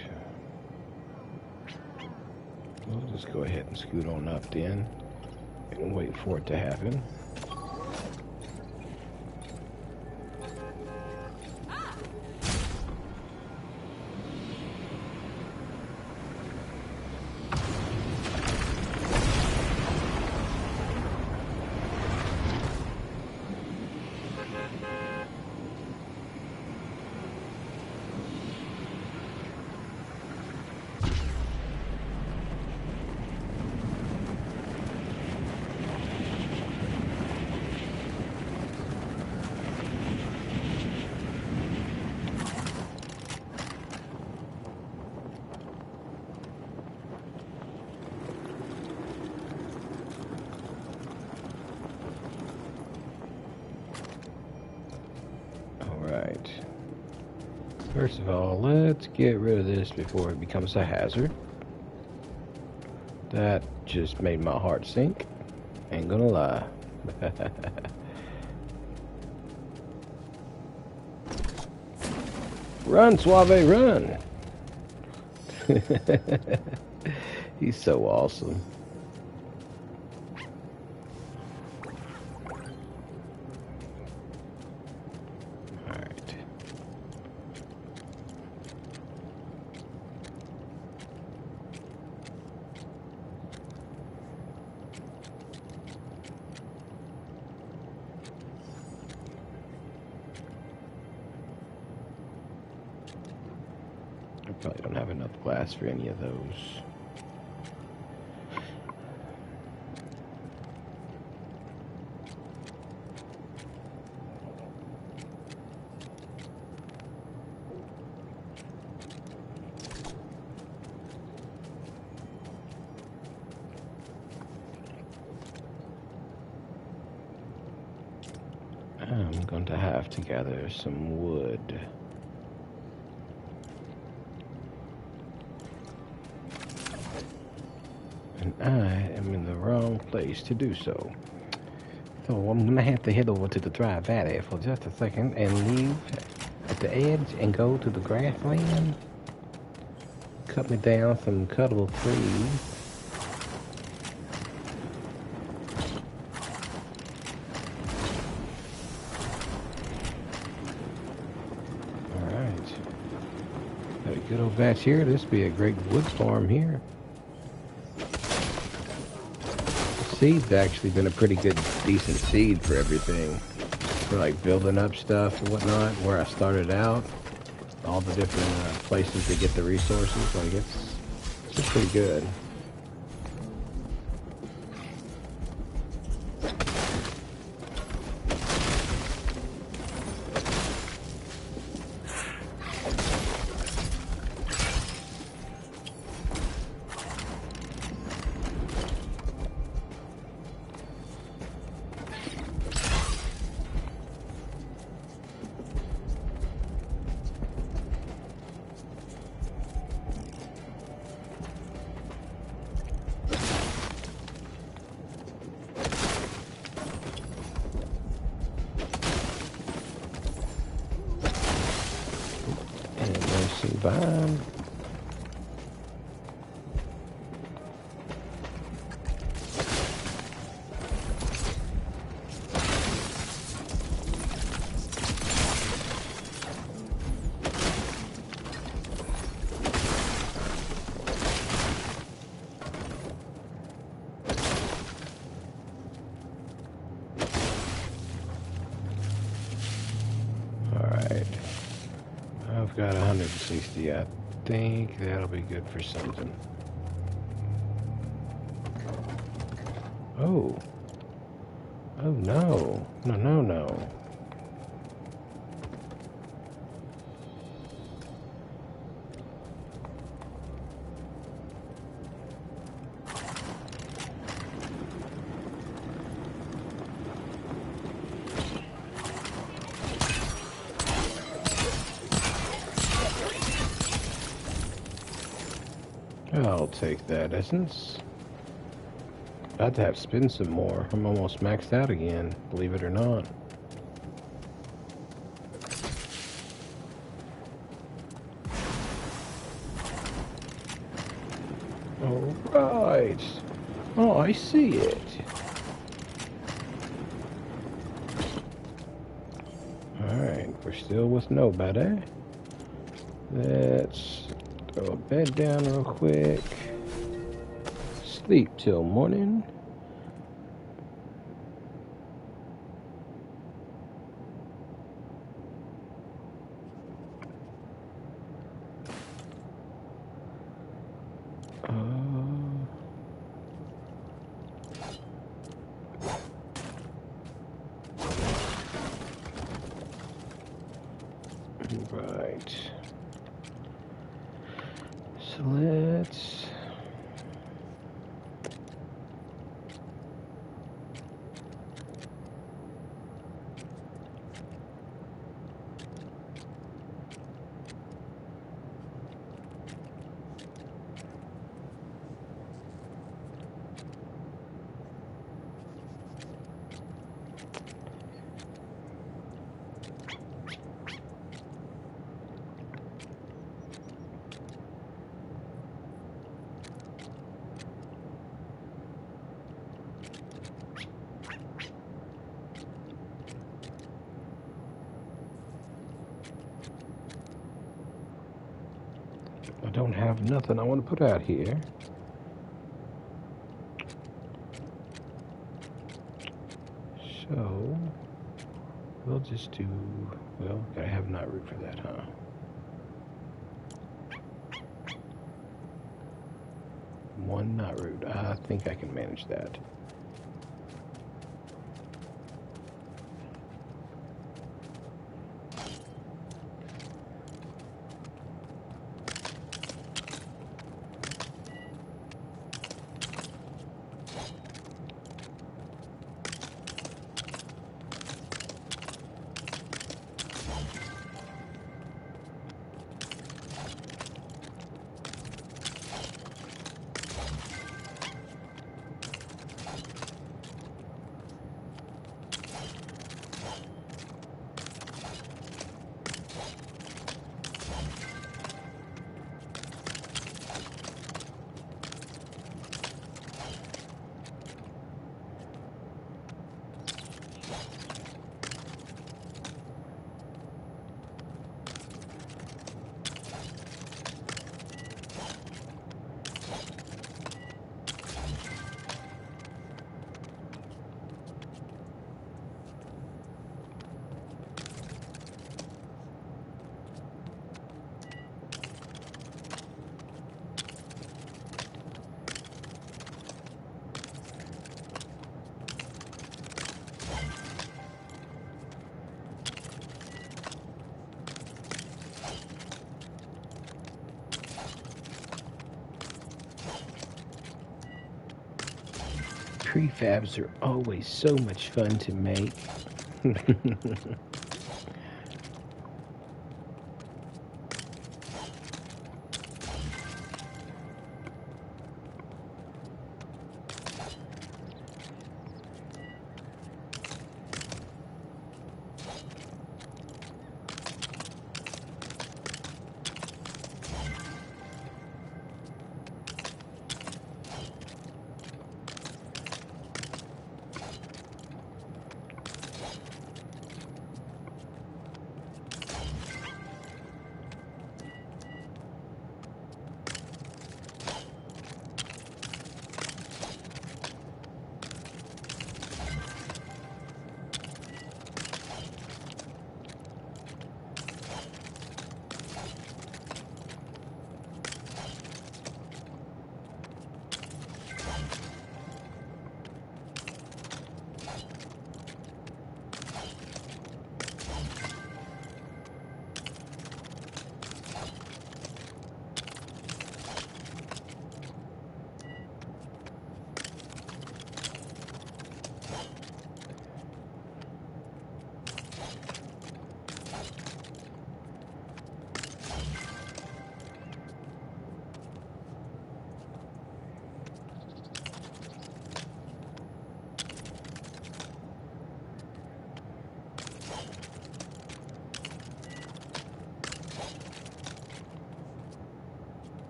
We'll just go ahead and scoot on up then. And wait for it to happen. Alright. First of all, let's get rid of this before it becomes a hazard. That just made my heart sink. Ain't gonna lie. Run, Suave, run! He's so awesome. Alright. I probably don't have enough glass for any of those. I'm going to have to gather some wood. And I am in the wrong place to do so. So I'm going to have to head over to the dry valley for just a second and leave at the edge and go to the grassland. Cut me down some cuttable trees. Alright. Got a good old batch here. This will be a great wood farm here. Seed's actually been a pretty good, decent seed for everything. For like building up stuff and whatnot, where I started out. All the different places to get the resources. Like it's pretty good. Vine. Alright. I've got 160. I think that'll be good for something. Oh. Oh no. No, no, no. I'll take that essence. I'd have to spend some more. I'm almost maxed out again, believe it or not. Alright. Oh, I see it. Alright, we're still with nobody. Let's throw a bed down real quick. Sleep till morning. Right. So let's I don't have nothing I want to put out here. So we'll just do, well, gotta have knotroot for that, huh? One knotroot. I think I can manage that. Prefabs are always so much fun to make.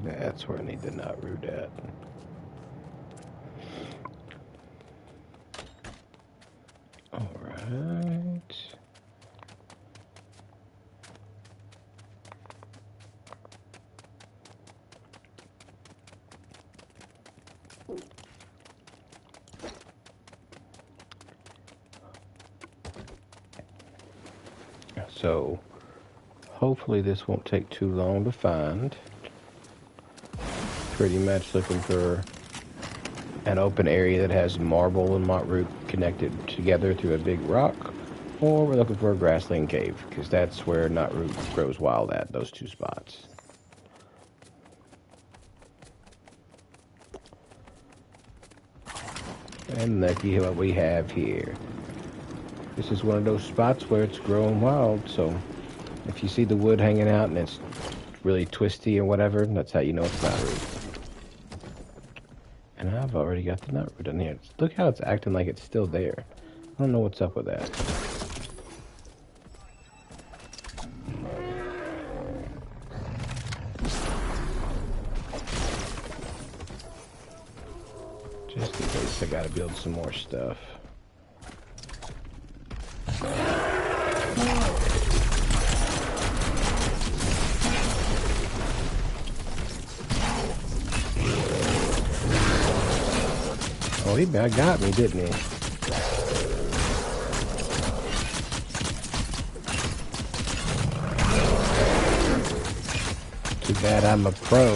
That's where I need the knotroot at. All right. So hopefully this won't take too long to find. Pretty much looking for an open area that has marble and knotroot connected together through a big rock, or we're looking for a grassland cave, because that's where knotroot grows wild at, those two spots. And looky what we have here. This is one of those spots where it's growing wild, so if you see the wood hanging out and it's really twisty or whatever, that's how you know it's knotroot. And I've already got the knotroot in here. Look how it's acting like it's still there. I don't know what's up with that. Just in case I gotta build some more stuff. Oh, he got me, didn't he? Too bad I'm a pro.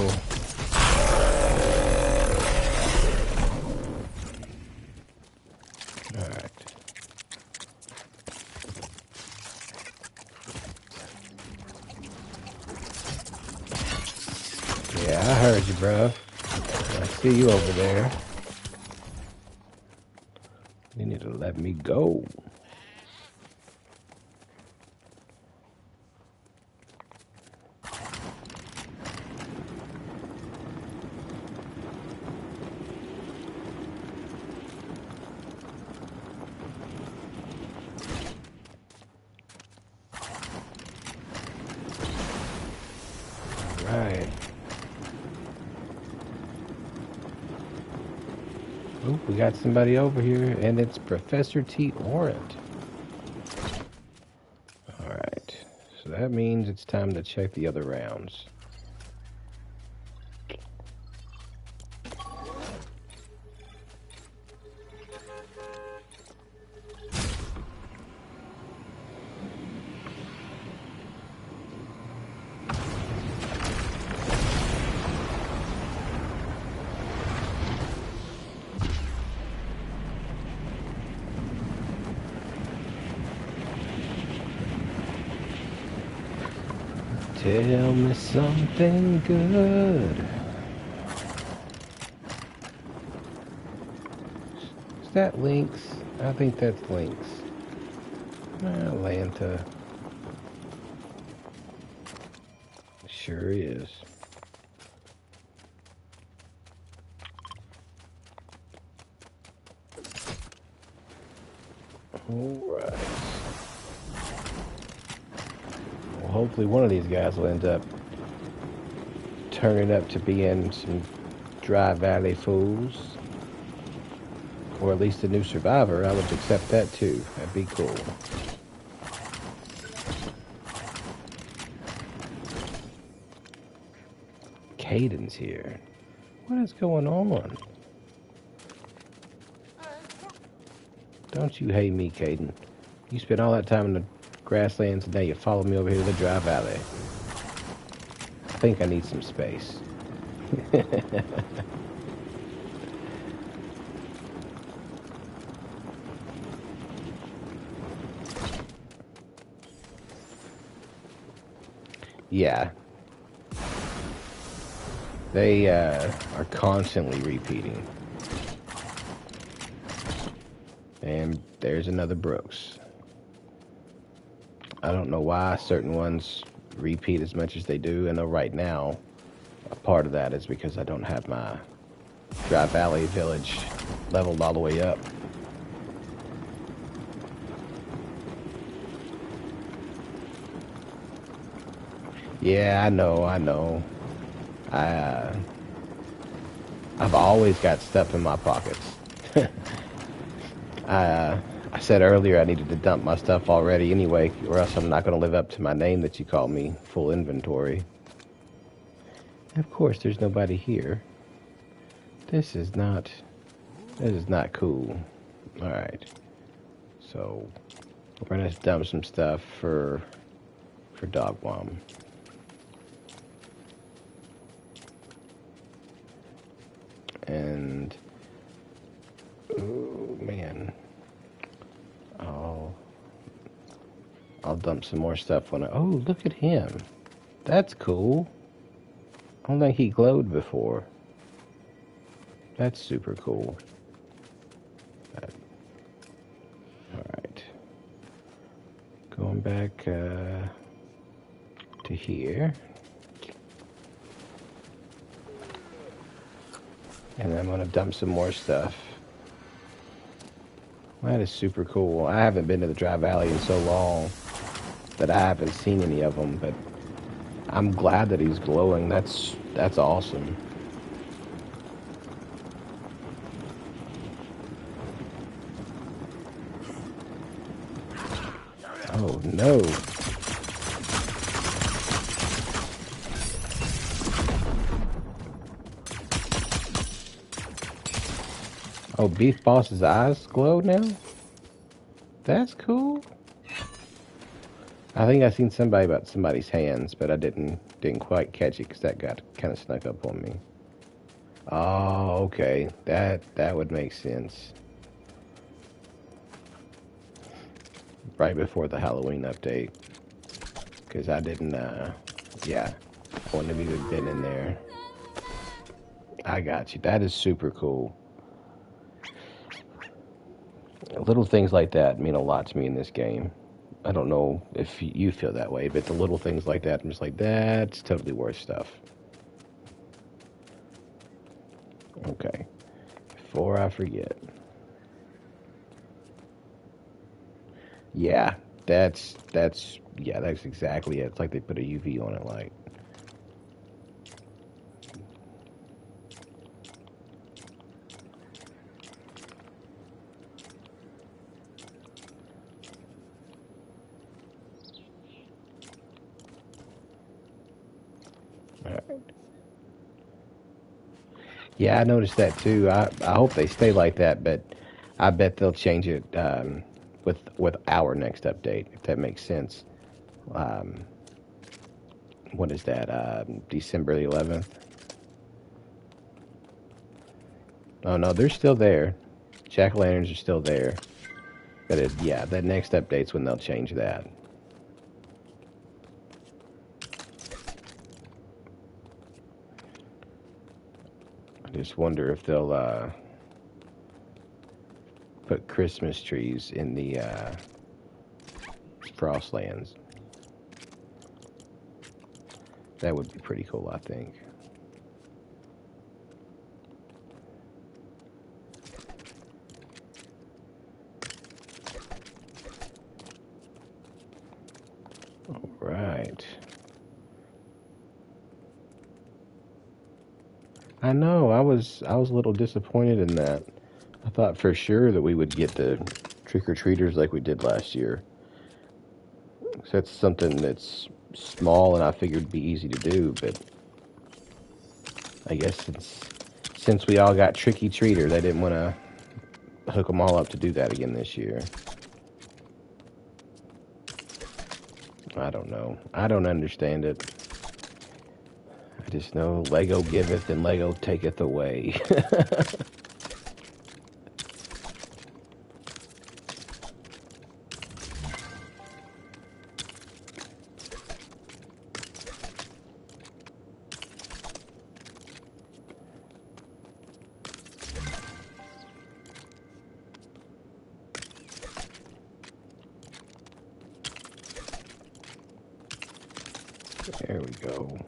Alright. Yeah, I heard you, bro. I see you over there. You need to let me go. Right. Oh, we got somebody over here, and it's Professor T. Orant. Alright. So that means it's time to check the other rounds. Tell me something good. Is that Lynx? I think that's Lynx. Atlanta. Sure is. Alright. Well, hopefully one of these guys will end up turning up to being some Dry Valley fools. Or at least a new survivor. I would accept that too. That'd be cool. Caden's here. What is going on? Don't you hate me, Caden? You spent all that time in the grasslands and now you follow me over here to the Dry Valley. I think I need some space. Yeah. They are constantly repeating. And there's another Brooks. I don't know why certain ones repeat as much as they do. I know right now a part of that is because I don't have my Dry Valley village leveled all the way up. Yeah, I know. I've always got stuff in my pockets. I said earlier I needed to dump my stuff already anyway, or else I'm not going to live up to my name that you call me, full inventory. And of course, there's nobody here. This is not cool. All right, so we're gonna dump some stuff for Dogwom. And oh man, I'll dump some more stuff when oh, look at him. That's cool. I don't think he glowed before. That's super cool. Alright. Going back to here. And I'm going to dump some more stuff. That is super cool. I haven't been to the Dry Valley in so long that I haven't seen any of them, but I'm glad that he's glowing. That's awesome. Oh no. Oh, Beef Boss's eyes glow now? That's cool. I think I seen somebody about somebody's hands, but I didn't quite catch it because that got kind of snuck up on me. Oh, okay. That would make sense. Right before the Halloween update, because I didn't. Yeah, I wouldn't have even been in there. I got you. That is super cool. Little things like that mean a lot to me in this game. I don't know if you feel that way, but the little things like that, I'm just like, that's totally worth stuff. Okay. Before I forget. Yeah, that's exactly it. It's like they put a UV on it, like. Yeah, I noticed that too. I hope they stay like that, but I bet they'll change it with our next update, if that makes sense. Um, what is that? December the 11th? Oh no, they're still there. Jack o' lanterns are still there, but yeah, that next update's when they'll change that. I just wonder if they'll put Christmas trees in the Frostlands. That would be pretty cool, I think. All right. I know. I was a little disappointed in that. I thought for sure that we would get the trick or treaters like we did last year. So that's something that's small, and I figured it'd be easy to do. But I guess since we all got tricky treater, they didn't want to hook them all up to do that again this year. I don't know. I don't understand it. I just know Lego giveth and Lego taketh away. There we go.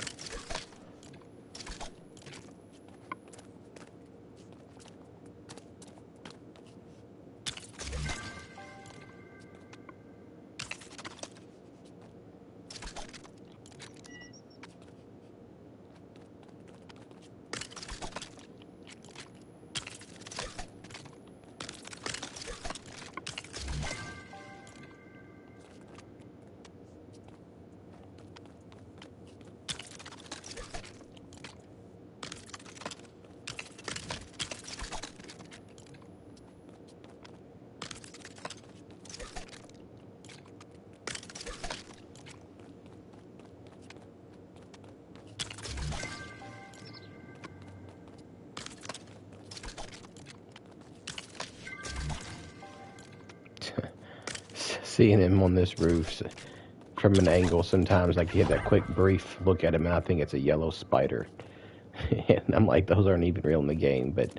Seeing him on this roof from an angle, sometimes I get that quick brief look at him and I think it's a yellow spider. And I'm like, those aren't even real in the game, but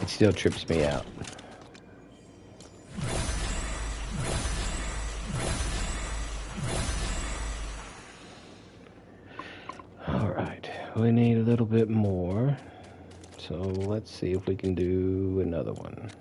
it still trips me out. Alright, we need a little bit more. So let's see if we can do another one.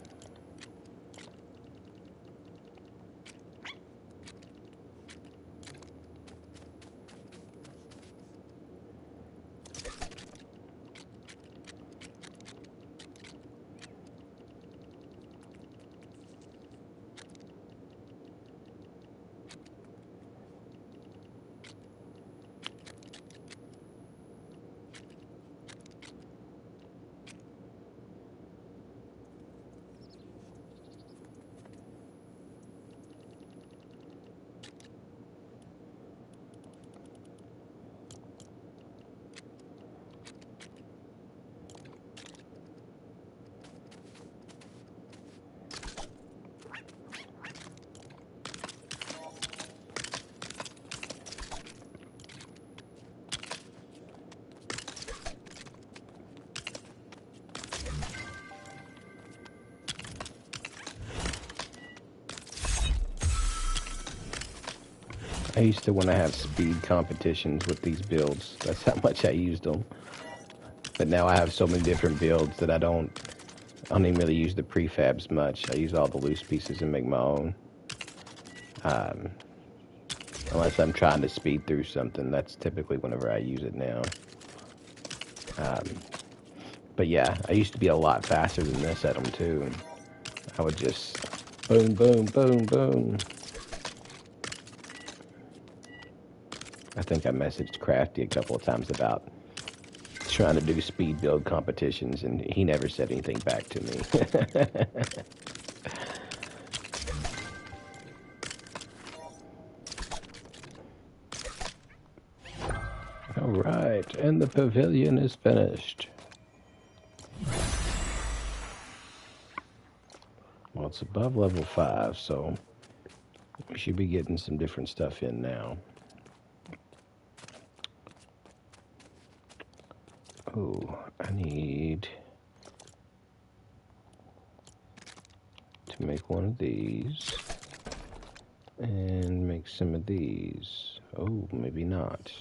I used to want to have speed competitions with these builds. That's how much I used them. But now I have so many different builds that I don't even really use the prefabs much. I use all the loose pieces and make my own. Unless I'm trying to speed through something, that's typically whenever I use it now. But yeah, I used to be a lot faster than this at them too. I would just boom, boom, boom, boom. I think I messaged Crafty a couple of times about trying to do speed build competitions, and he never said anything back to me. All right, and the pavilion is finished. Well, it's above level 5, so we should be getting some different stuff in now. Oh, I need to make one of these and make some of these. Oh, maybe not.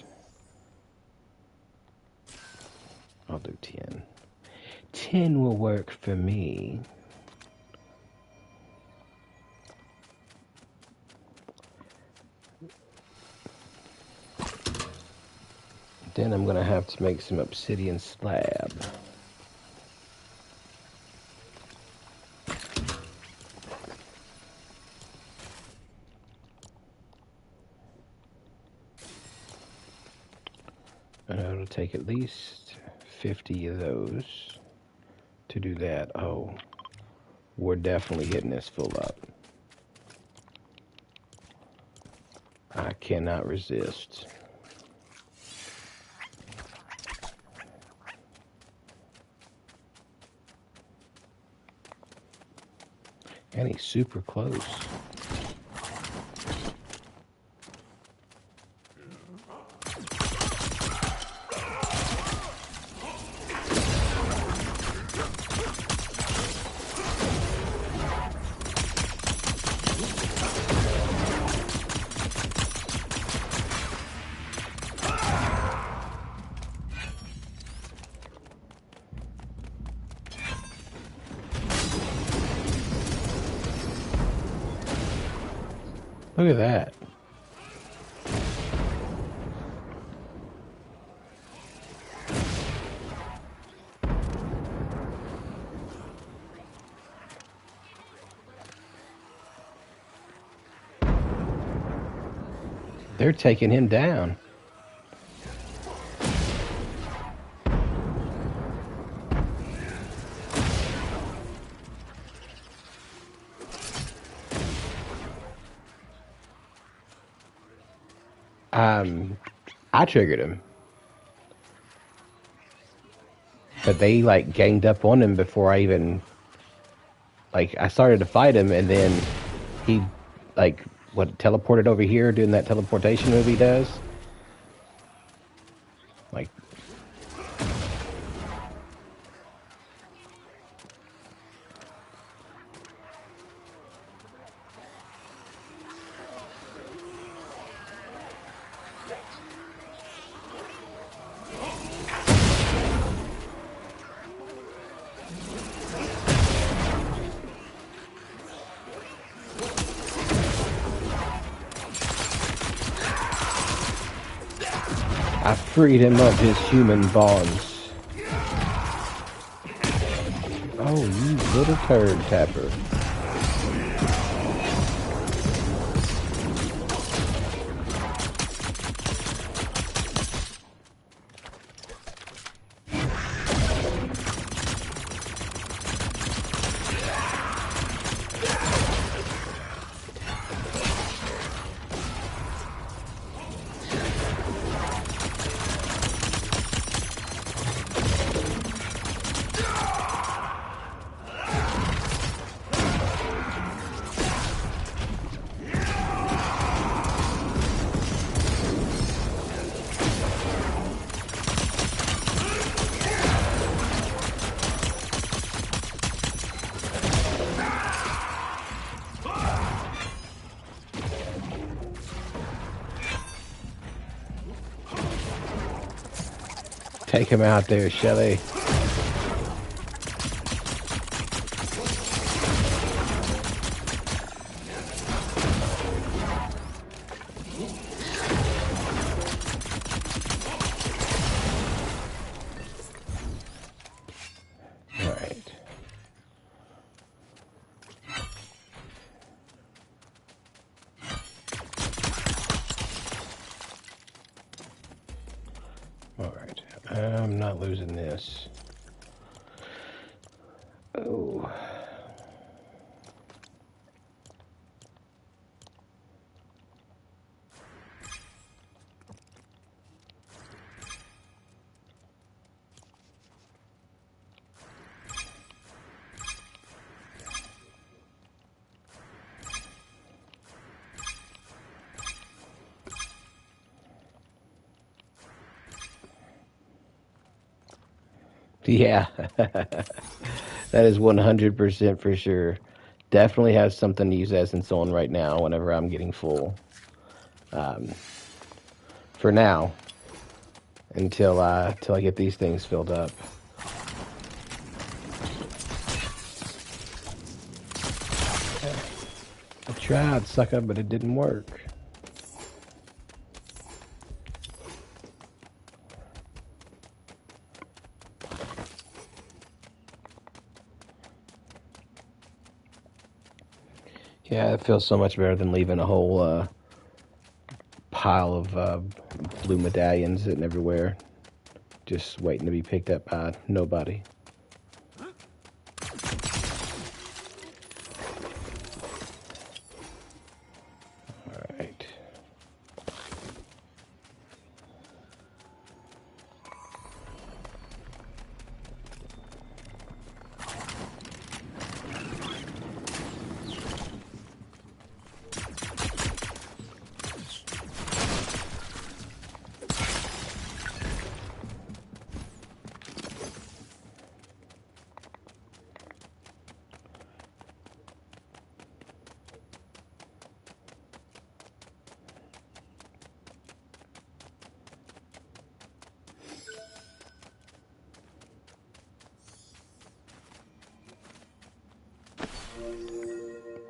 I'll do 10. 10 will work for me. Then I'm going to have to make some obsidian slab. And it'll take at least 50 of those to do that. Oh, we're definitely hitting this full up. I cannot resist. And he's super close. Look at that. They're taking him down. I triggered him. But they, like, ganged up on him before I even... Like, I started to fight him, and then he, like, teleported over here doing that teleportation move he does? Like... I freed him of his human bonds. Oh, you little turd tapper. take him out there, Shelly. Alright, I'm not losing this. Oh. Yeah, that is 100% for sure. Definitely has something to use essence on right now whenever I'm getting full. For now, until I get these things filled up. I tried, sucker, but it didn't work. Yeah, it feels so much better than leaving a whole pile of blue medallions sitting everywhere, just waiting to be picked up by nobody. Alright.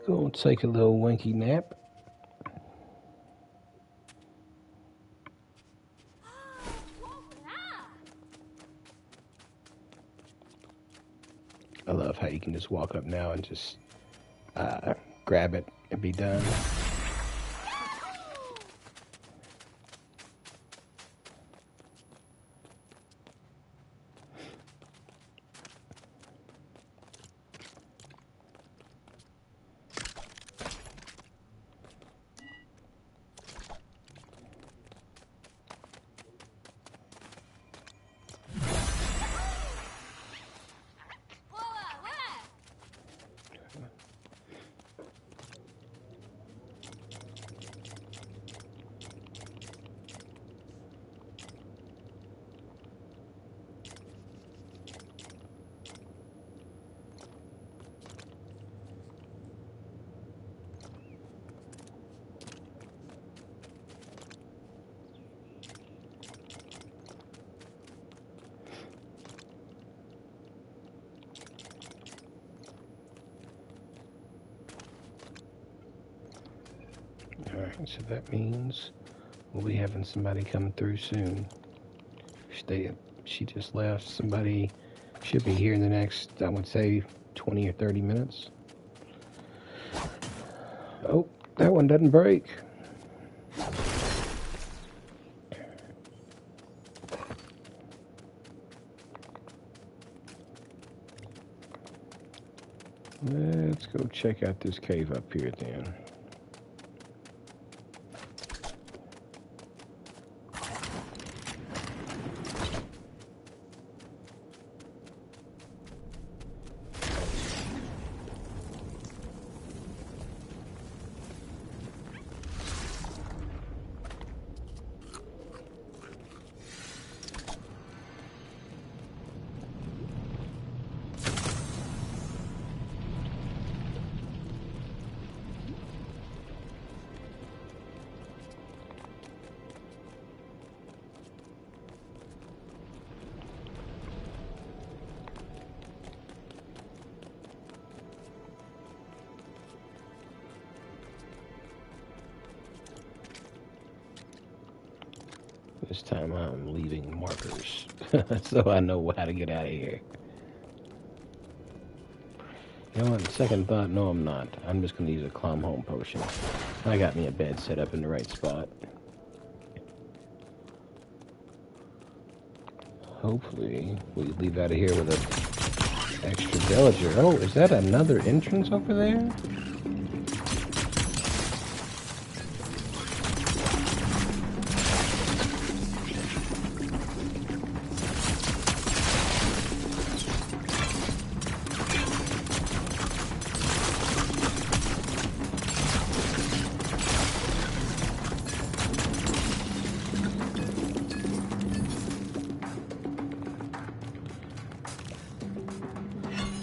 Go take a little winky nap. I love how you can just walk up now and just grab it and be done. Alright, so that means we'll be having somebody coming through soon. She just left. Somebody should be here in the next, I would say, 20 or 30 minutes. Oh, that one doesn't break. Let's go check out this cave up here then. This time I'm leaving markers so I know how to get out of here. You know what? Second thought, no, I'm not. I'm just going to use a climb home potion. I got me a bed set up in the right spot. Hopefully, we leave out of here with an extra villager. Oh, is that another entrance over there?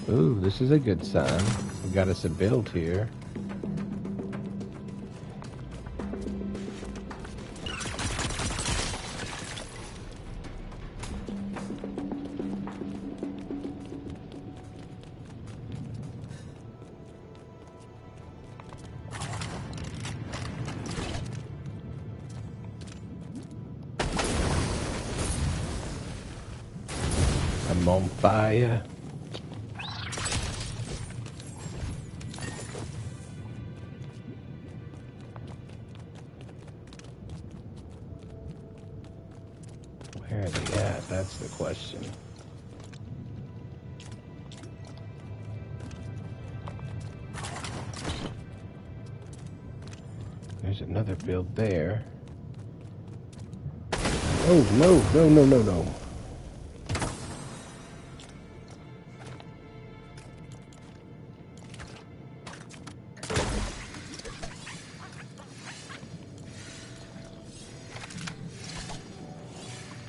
Ooh, this is a good sign. We got us a build here. I'm on fire. Where are they at? That's the question. There's another build there. Oh, no, no, no, no, no.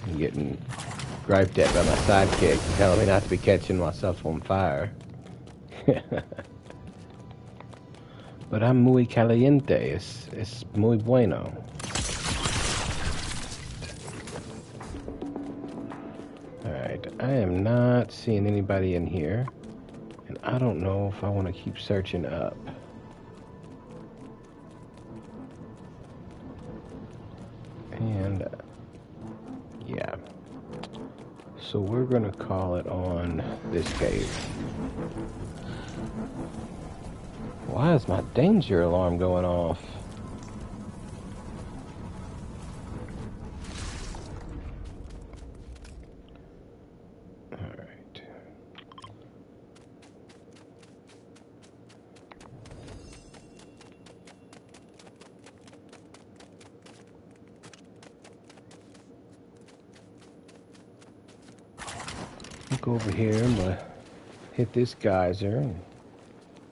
I'm getting griped at by my sidekick, telling me not to be catching myself on fire. But I'm muy caliente. Es muy bueno. Alright, I am not seeing anybody in here. And I don't know if I want to keep searching up. And, yeah. So we're going to call it on this cave. Why is my danger alarm going off? Alright. Look over here. I'm going to hit this geyser and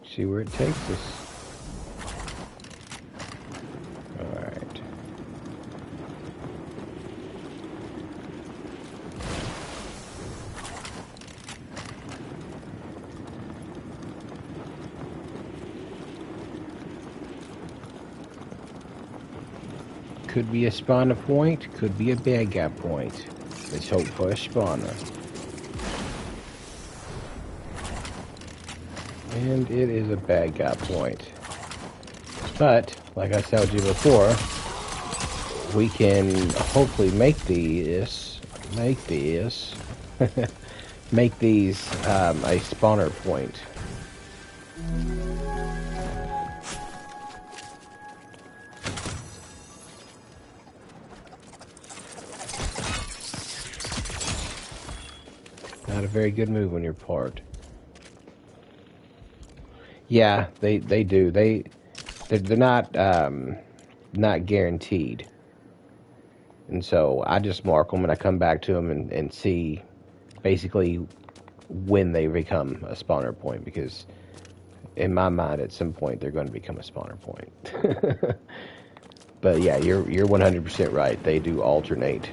see where it takes us. Alright. Could be a spawner point, could be a bad guy point. Let's hope for a spawner. And it is a bad guy point. But, like I told you before, we can hopefully make these a spawner point. Not a very good move on your part. Yeah, they do. They're not guaranteed. And so I just mark them and I come back to them and see basically when they become a spawner point, because in my mind at some point they're going to become a spawner point. But yeah, you're 100% right. They do alternate.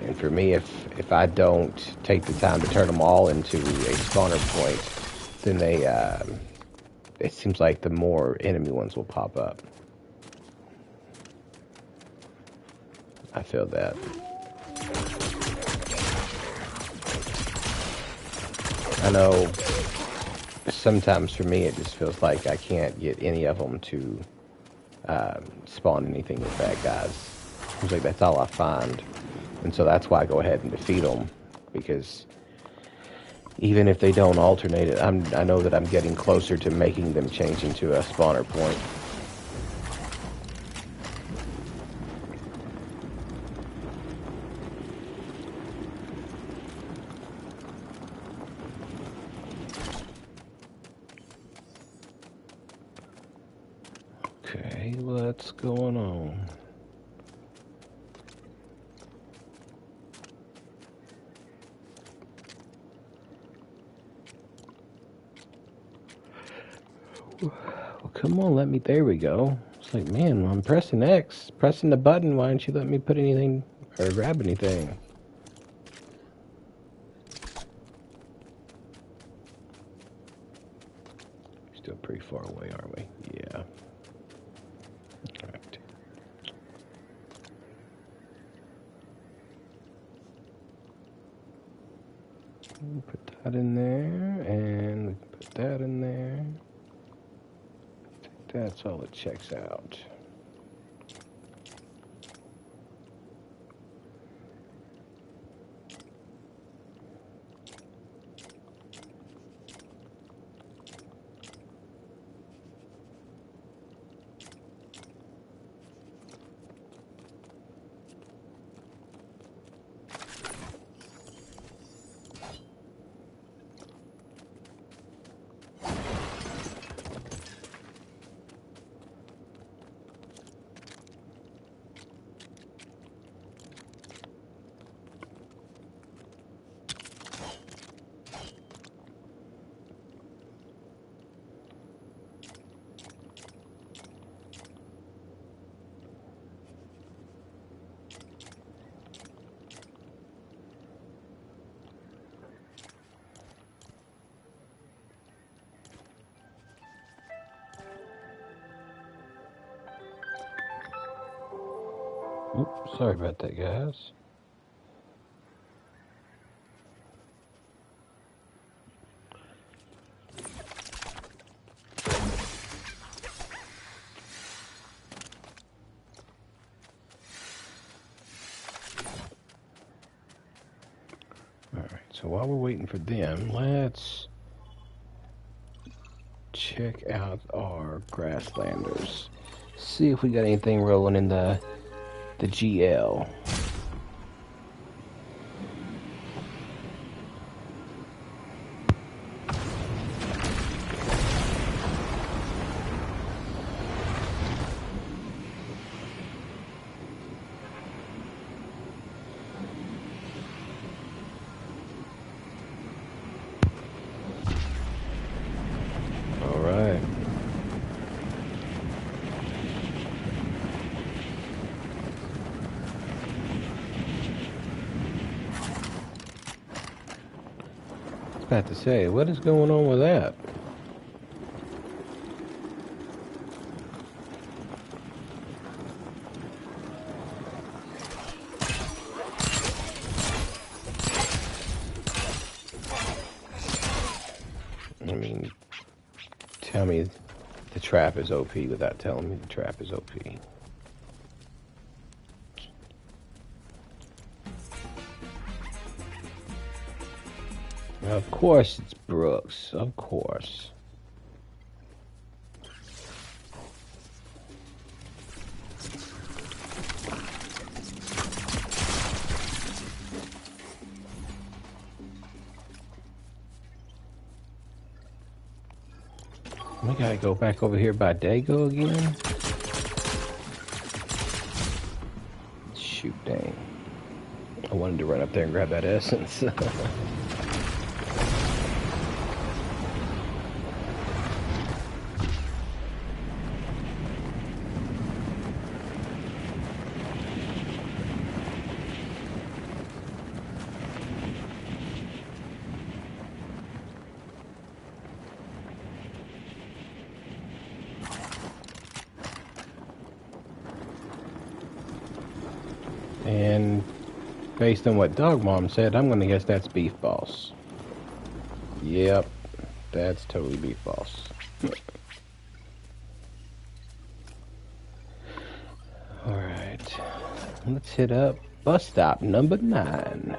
And for me, if I don't take the time to turn them all into a spawner point, then it seems like the more enemy ones will pop up. I feel that. I know sometimes for me it just feels like I can't get any of them to spawn anything with bad guys. Seems like that's all I find. And so that's why I go ahead and defeat them, because even if they don't alternate it, I know that I'm getting closer to making them change into a spawner point. Okay, what's going on? Well, come on, let me, there we go. It's like, man, I'm pressing X, pressing the button, why don't you let me put anything, or grab anything? Still pretty far away, aren't we? Yeah. Alright. Put that in there, and we can put that in there. That's all it checks out. Oops, sorry about that, guys. Alright, so while we're waiting for them, let's check out our grasslanders. See if we got anything rolling in the GL. Alright. About to say, what is going on with that? I mean, tell me the trap is OP without telling me the trap is OP. Of course it's Brooks, of course. We gotta go back over here by Dago again. Shoot, dang. I wanted to run up there and grab that essence. And based on what Dog Mom said, I'm gonna guess that's Beef Boss. Yep, that's totally Beef Boss. All right, let's hit up bus stop number 9.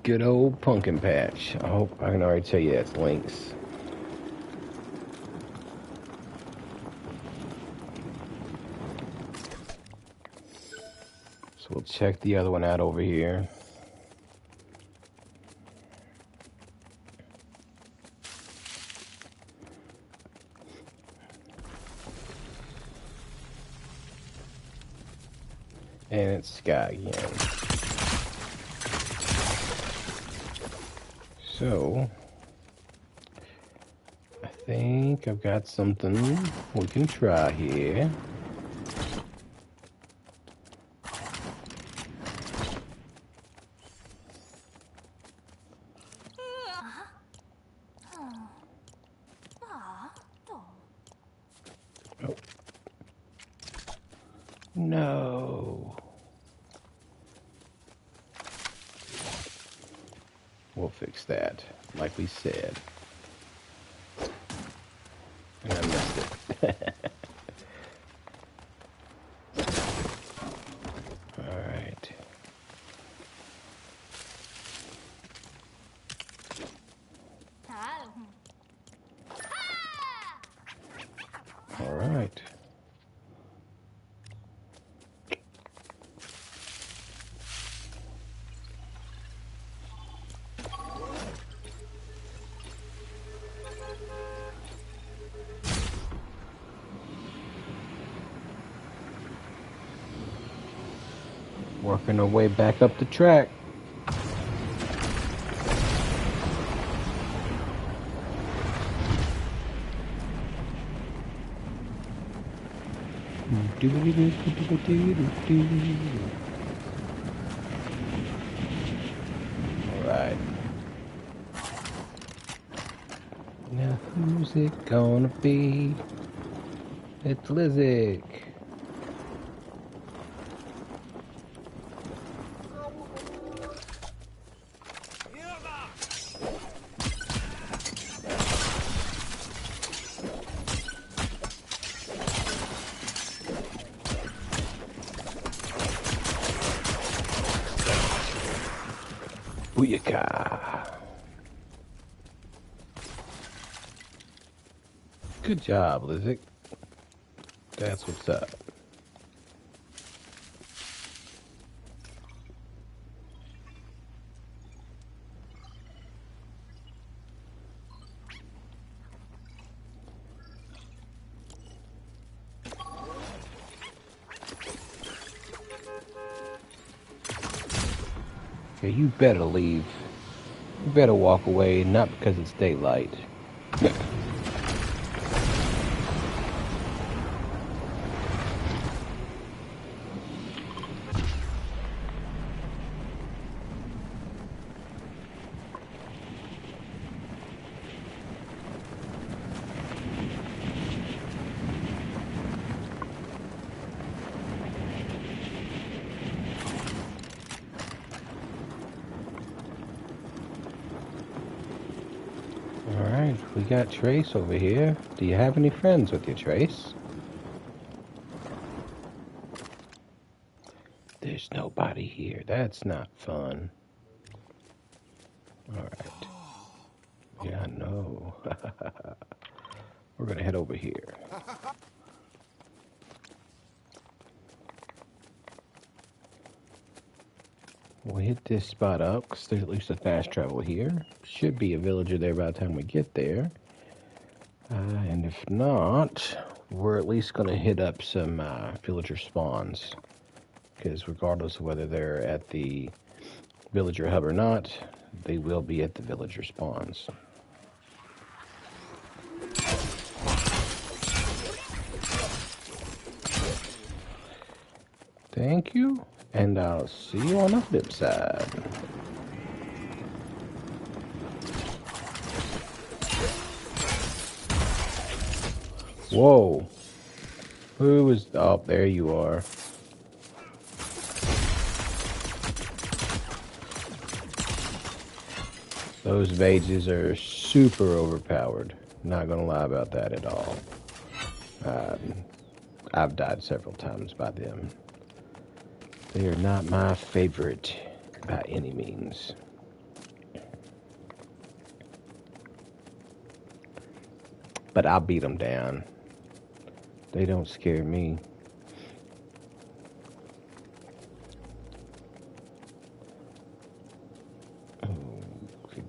Good old pumpkin patch. I hope I can already tell you that's Lynx. So we'll check the other one out over here. And it's Sky again. So I think I've got something we can try here. Oh. No. We'll fix that, like we said. And I missed it. All right. All right. Working our way back up the track. Alright. Now who's it gonna be? It's Lizzie. Booyaka. Good job, Lizzie. That's what's up. Okay, you better leave. You better walk away, not because it's daylight. Alright, we got Trace over here. Do you have any friends with you, Trace? There's nobody here. That's not fun. Alright. Yeah, I know. We're gonna head over here. We'll hit this spot up, because there's at least a fast travel here. Should be a villager there by the time we get there. And if not, we're at least going to hit up some villager spawns. Because regardless of whether they're at the villager hub or not, they will be at the villager spawns. Thank you. And I'll see you on the flip side. Whoa. Who was... Oh, there you are. Those vages are super overpowered. Not gonna lie about that at all. I've died several times by them. They are not my favorite by any means. But I'll beat them down. They don't scare me.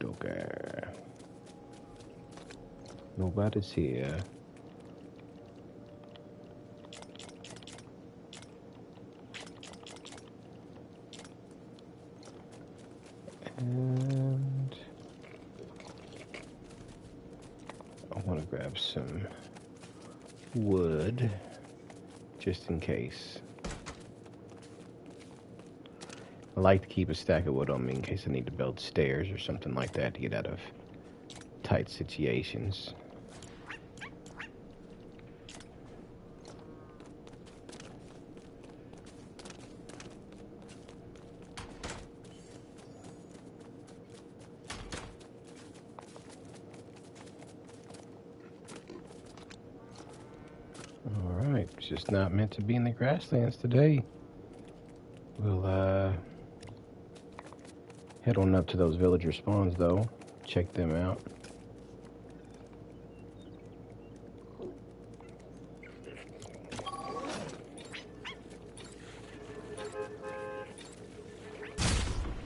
Okay. Nobody's here. And I want to grab some wood just in case. I like to keep a stack of wood on me in case I need to build stairs or something like that to get out of tight situations. Alright, it's just not meant to be in the grasslands today. We'll head on up to those villager spawns though. Check them out.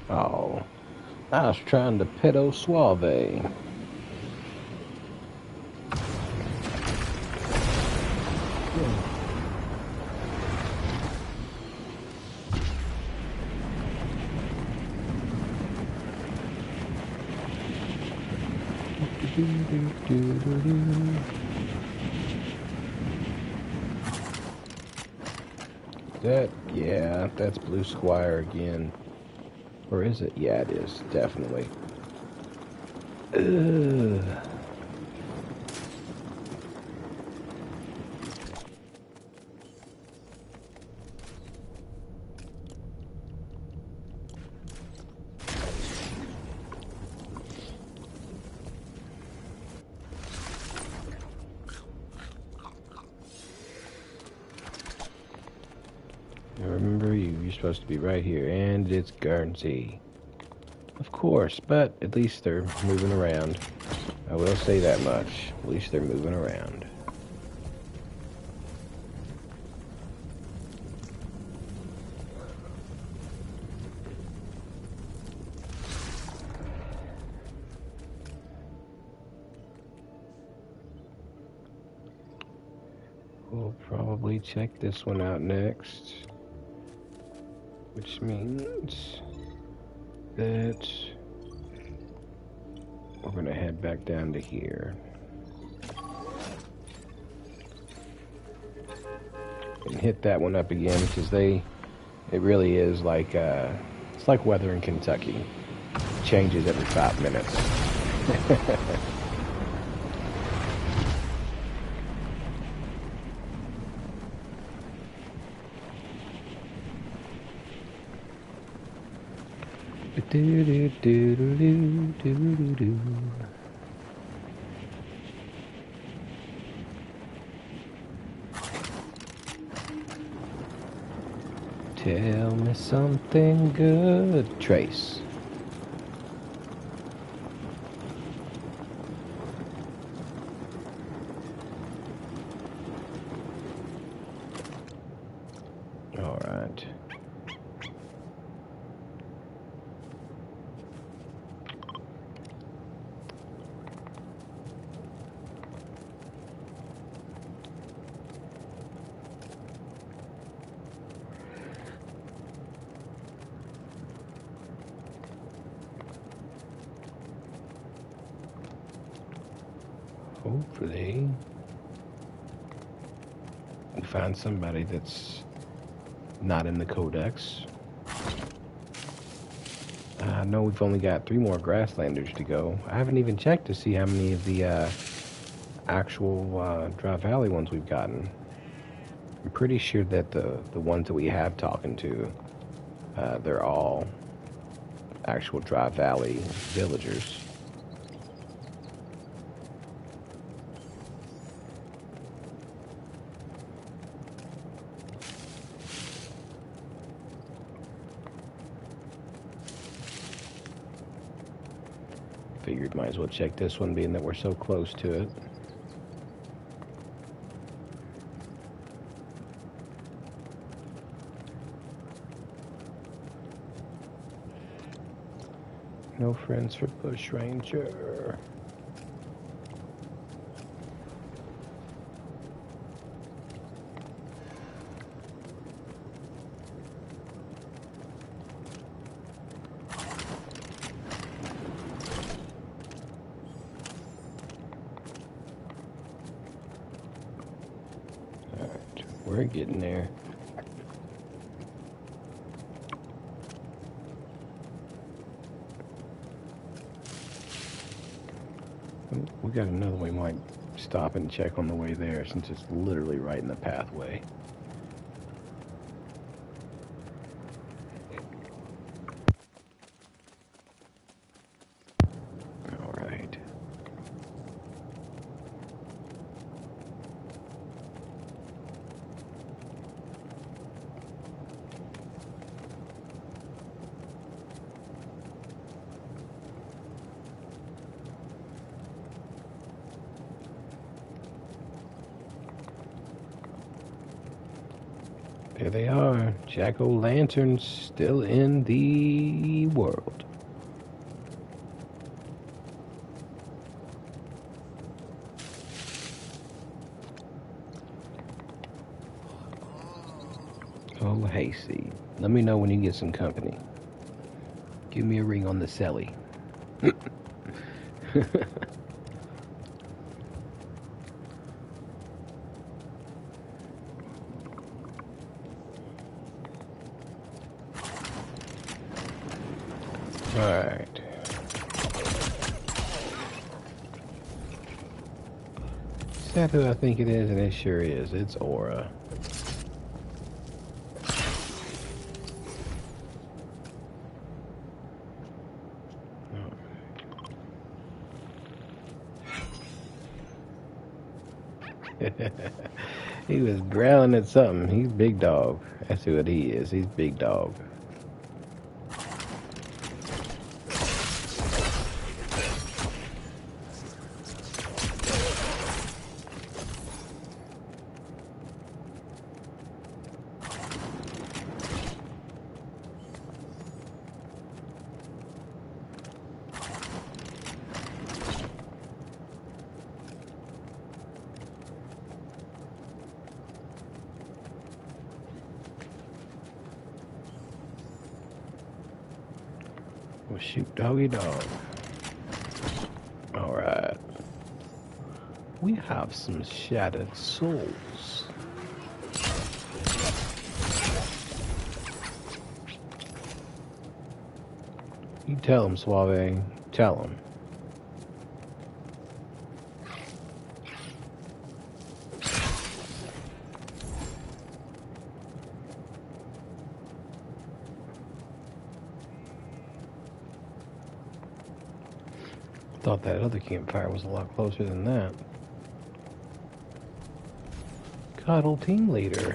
Oh, I was trying to pedo suave. That, yeah, that's Blue Squire again. Or is it? Yeah, it is, definitely. Ugh. Remember, you're supposed to be right here, and it's Guernsey. Of course, but at least they're moving around. I will say that much. At least they're moving around. We'll probably check this one out next. Which means that we're going to head back down to here. And hit that one up again because it really is like, it's like weather in Kentucky. It changes every 5 minutes. Do do do do do do do. Tell me something good, Trace. All right. Hopefully, we find somebody that's not in the codex. I know we've only got 3 more grasslanders to go. I haven't even checked to see how many of the actual Dry Valley ones we've gotten. I'm pretty sure that the ones that we have talking to, they're all actual Dry Valley villagers. Figured might as well check this one, being that we're so close to it. No friends for Bush Ranger. Alright, we're getting there. We got another one we might stop and check on the way there, since it's literally right in the pathway. Alright. There they are, jack-o'-lanterns still in the world. Oh, Hayseed, let me know when you get some company. Give me a ring on the celly. Alright. Is that who I think it is? And it sure is. It's Aura. He was growling at something. He's big dog. That's what he is. He's big dog. Well, shoot, doggy dog. Alright. We have some shattered souls. You tell him, Suave. Tell him. Thought that other campfire was a lot closer than that. Cuddle team leader.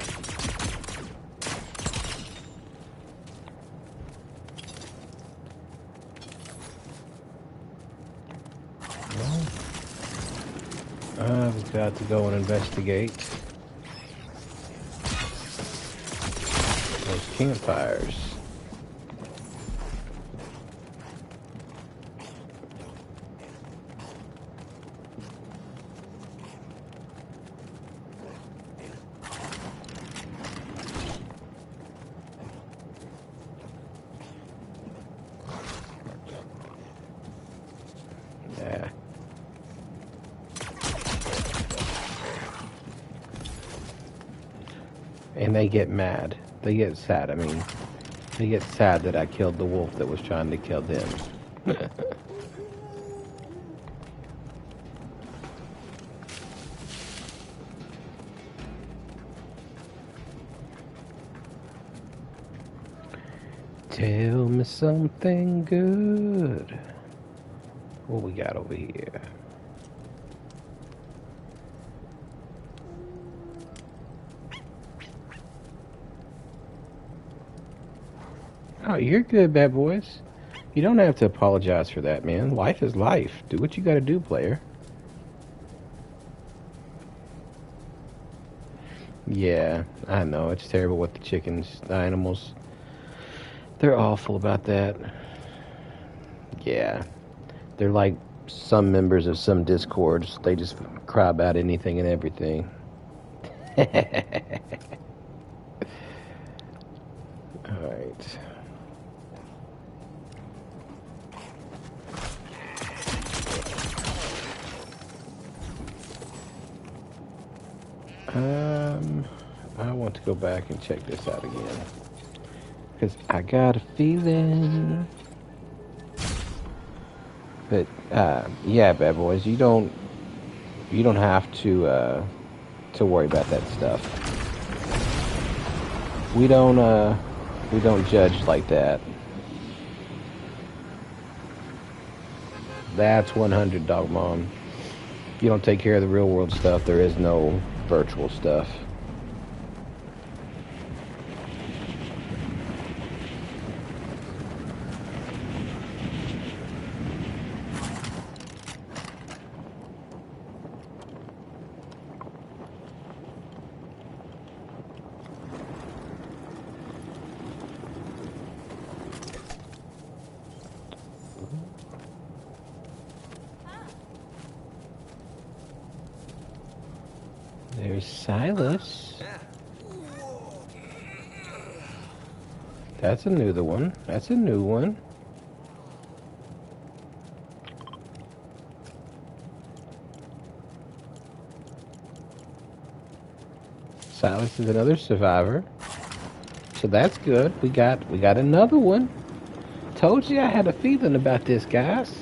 Well, I've got to go and investigate those campfires. Yeah. And they get mad. They get sad, I mean. They get sad that I killed the wolf that was trying to kill them. Tell me something good. What we got over here? Oh, you're good, bad boys. You don't have to apologize for that, man. Life is life. Do what you gotta do, player. Yeah, I know. It's terrible with the chickens, the animals. They're awful about that. Yeah. They're like some members of some discords. They just cry about anything and everything. Alright. I want to go back and check this out again. Because I got a feeling. But, yeah, bad boys, you don't have to worry about that stuff. We don't judge like that. That's 100, Dog Mom. You don't take care of the real world stuff, there is no virtual stuff. There's Silas. That's a new one. That's a new one. Silas is another survivor. So that's good. We got another one. Told you I had a feeling about this, guys.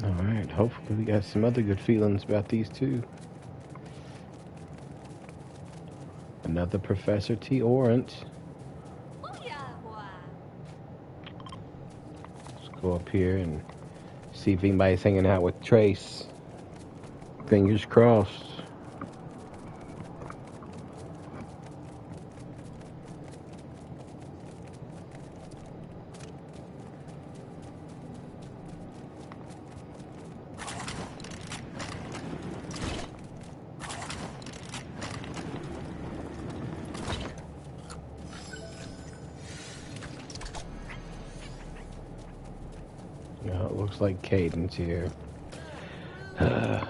Alright, hopefully we got some other good feelings about these two. Another Professor T. Orant. Let's go up here and see if anybody's hanging out with Trace. Fingers crossed. No, it looks like Caden's here. There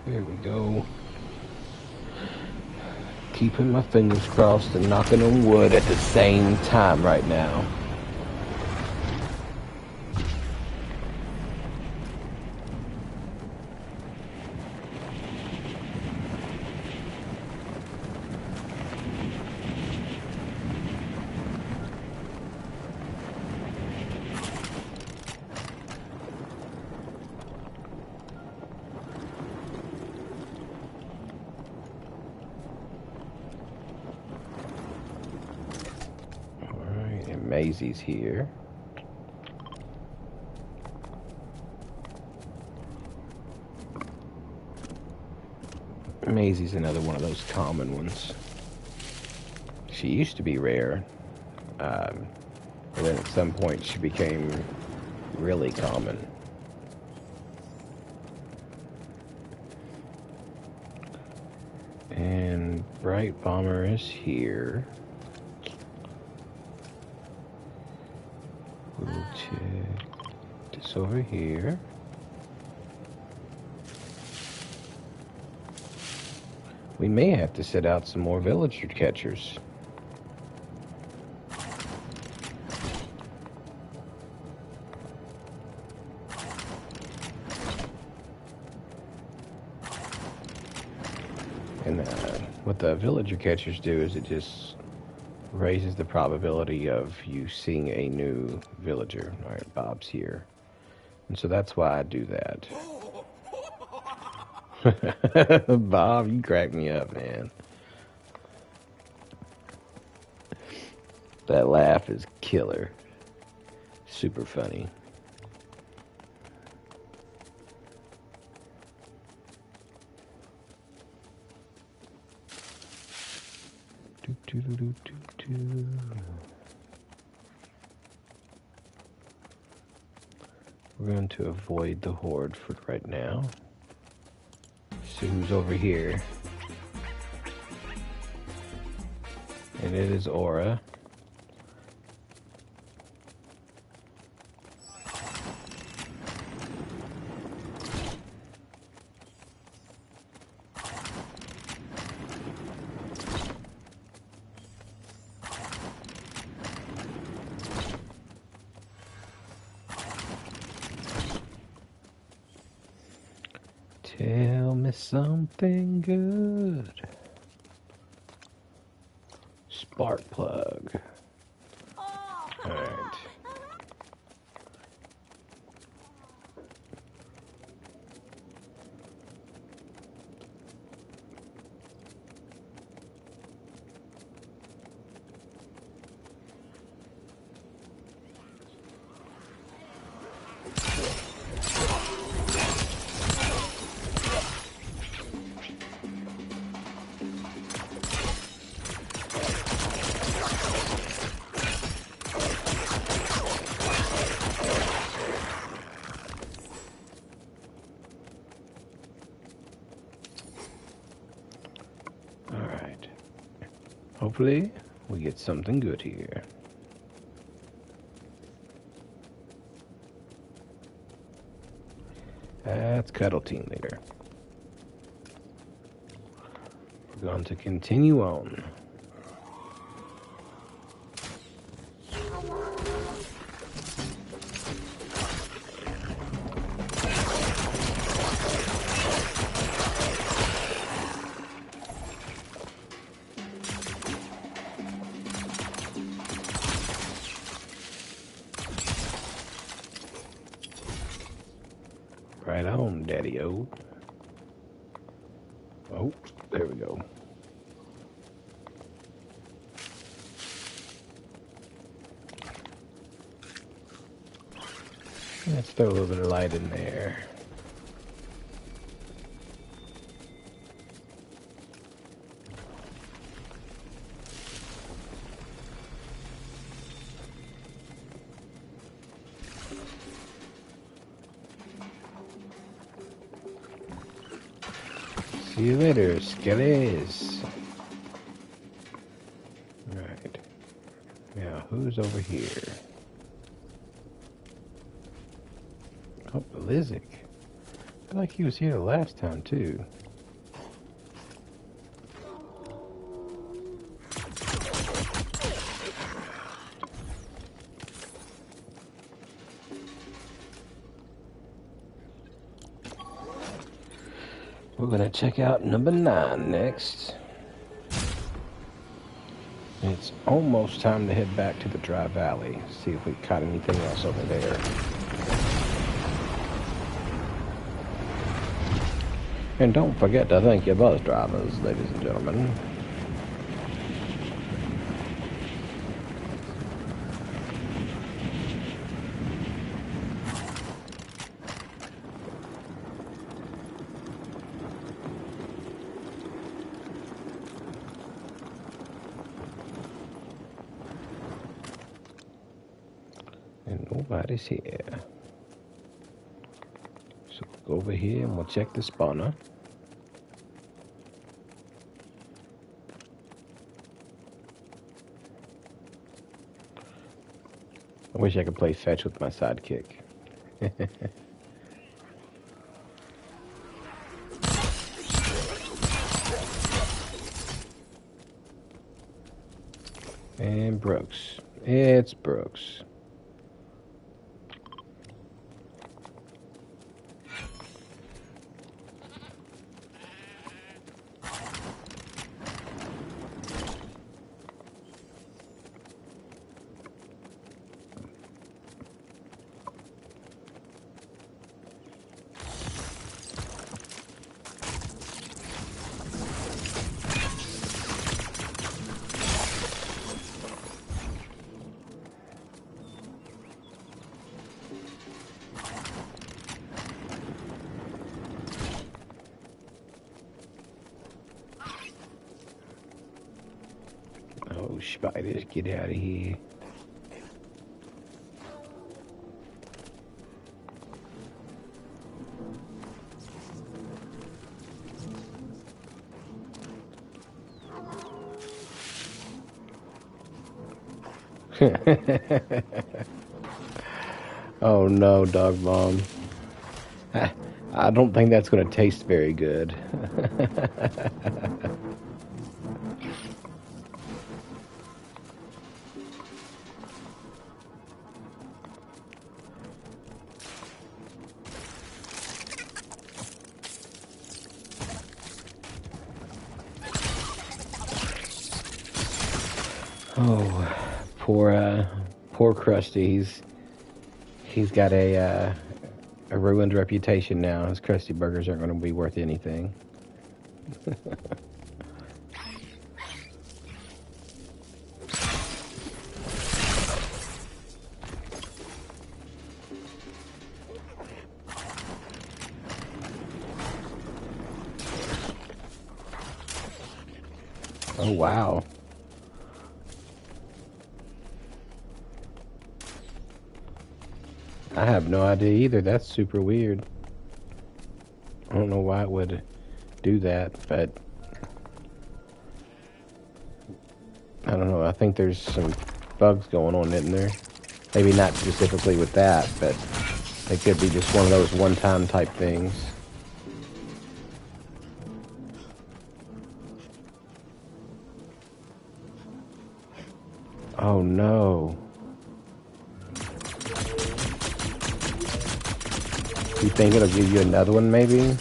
we go. Keeping my fingers crossed and knocking on wood at the same time right now. Maisie's here. Maisie's another one of those common ones. She used to be rare. And then at some point she became really common. And Bright Bomber is here. check this over here. We may have to set out some more villager catchers. And what the villager catchers do is it just raises the probability of you seeing a new villager. All right, Bob's here. And so that's why I do that. Bob, you crack me up, man. That laugh is killer. Super funny. We're going to avoid the horde for right now. See who's over here. And it is Aura. Tell me something good. Spark plug. Alright. Hopefully, we get something good here. That's Cuddle Team Leader. We're going to continue on. Right on, Daddy-O. Oh, there we go. Let's throw a little bit of light in there. See you later, skellies. Right. Now, who's over here? Oh, Lizik. I feel like he was here the last time, too. We're going to check out number 9 next. It's almost time to head back to the Dry Valley. See if we caught anything else over there. And don't forget to thank your bus drivers, ladies and gentlemen. And nobody's here. So we'll go over here and we'll check the spawner. I wish I could play fetch with my sidekick. And Brooks. It's Brooks. Oh, spiders, get out of here. Oh no, dog mom. I don't think that's going to taste very good. Oh, poor Krusty. He's got a ruined reputation now. His Krusty burgers aren't going to be worth anything. Oh wow. I have no idea either. That's super weird. I don't know why it would do that, but I don't know. I think there's some bugs going on, isn't there? Maybe not specifically with that, but it could be just one of those one-time type things. Oh no. You think it'll give you another one, maybe?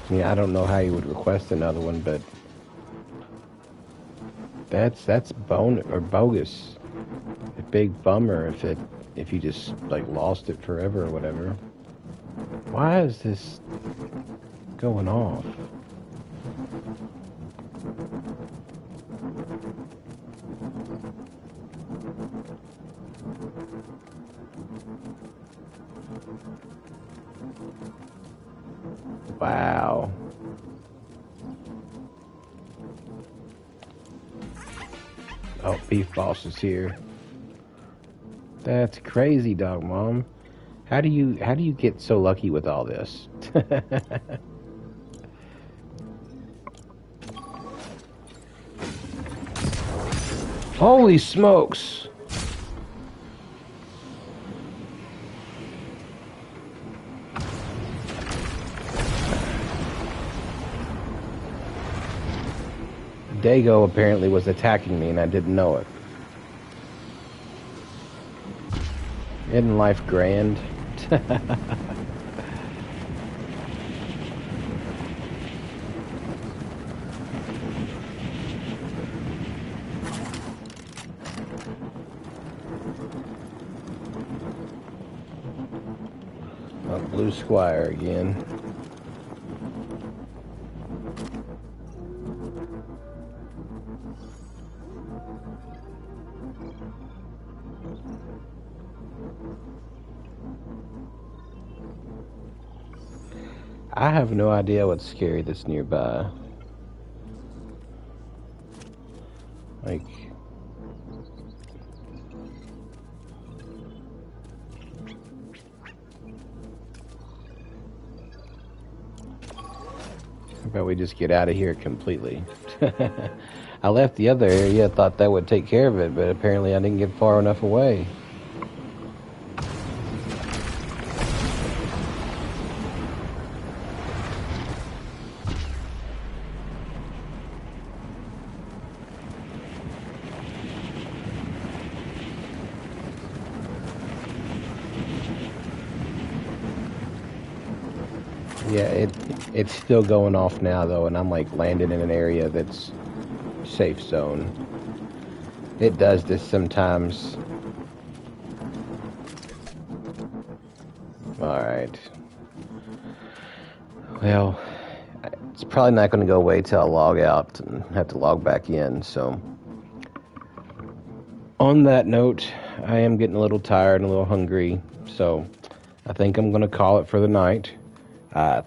Yeah, I don't know how you would request another one, but that's bogus. A big bummer if you just like lost it forever or whatever. Why is this going off? Wow. Oh, Beef Boss is here. That's crazy, Dog Mom. How do you get so lucky with all this? Holy smokes! Dago apparently was attacking me and I didn't know it. Isn't life grand? Oh, Blue Squire again. I have no idea what's scary that's nearby. Like, But we just get out of here completely. I left the other area, thought that would take care of it, but apparently I didn't get far enough away. Yeah, it's still going off now though, and I'm like landing in an area that's safe zone. It does this sometimes. Alright. Well, it's probably not going to go away till I log out and have to log back in, so. On that note, I am getting a little tired and a little hungry, so I think I'm going to call it for the night.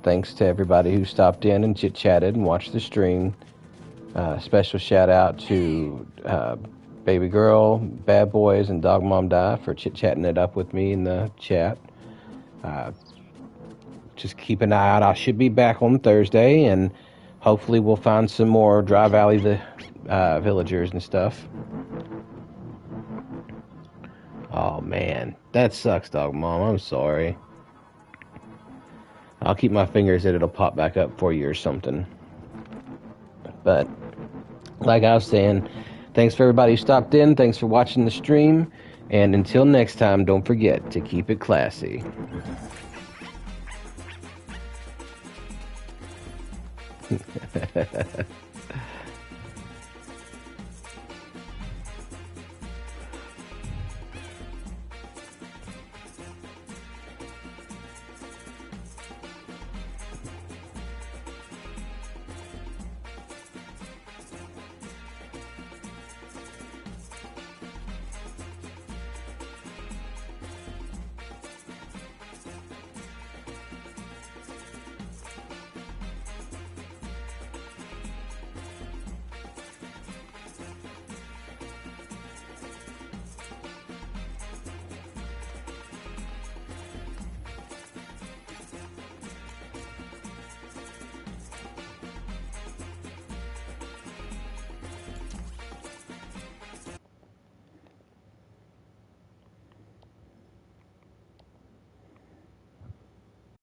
Thanks to everybody who stopped in and chit-chatted and watched the stream. Special shout out to Baby Girl, Bad Boys, and Dog Mom Die for chit-chatting it up with me in the chat. Just keep an eye out. I should be back on Thursday, and hopefully we'll find some more Dry Valley villagers and stuff. Oh man, that sucks, Dog Mom. I'm sorry. I'll keep my fingers that it'll pop back up for you or something. But like I was saying, thanks for everybody who stopped in. Thanks for watching the stream. And until next time, don't forget to keep it classy.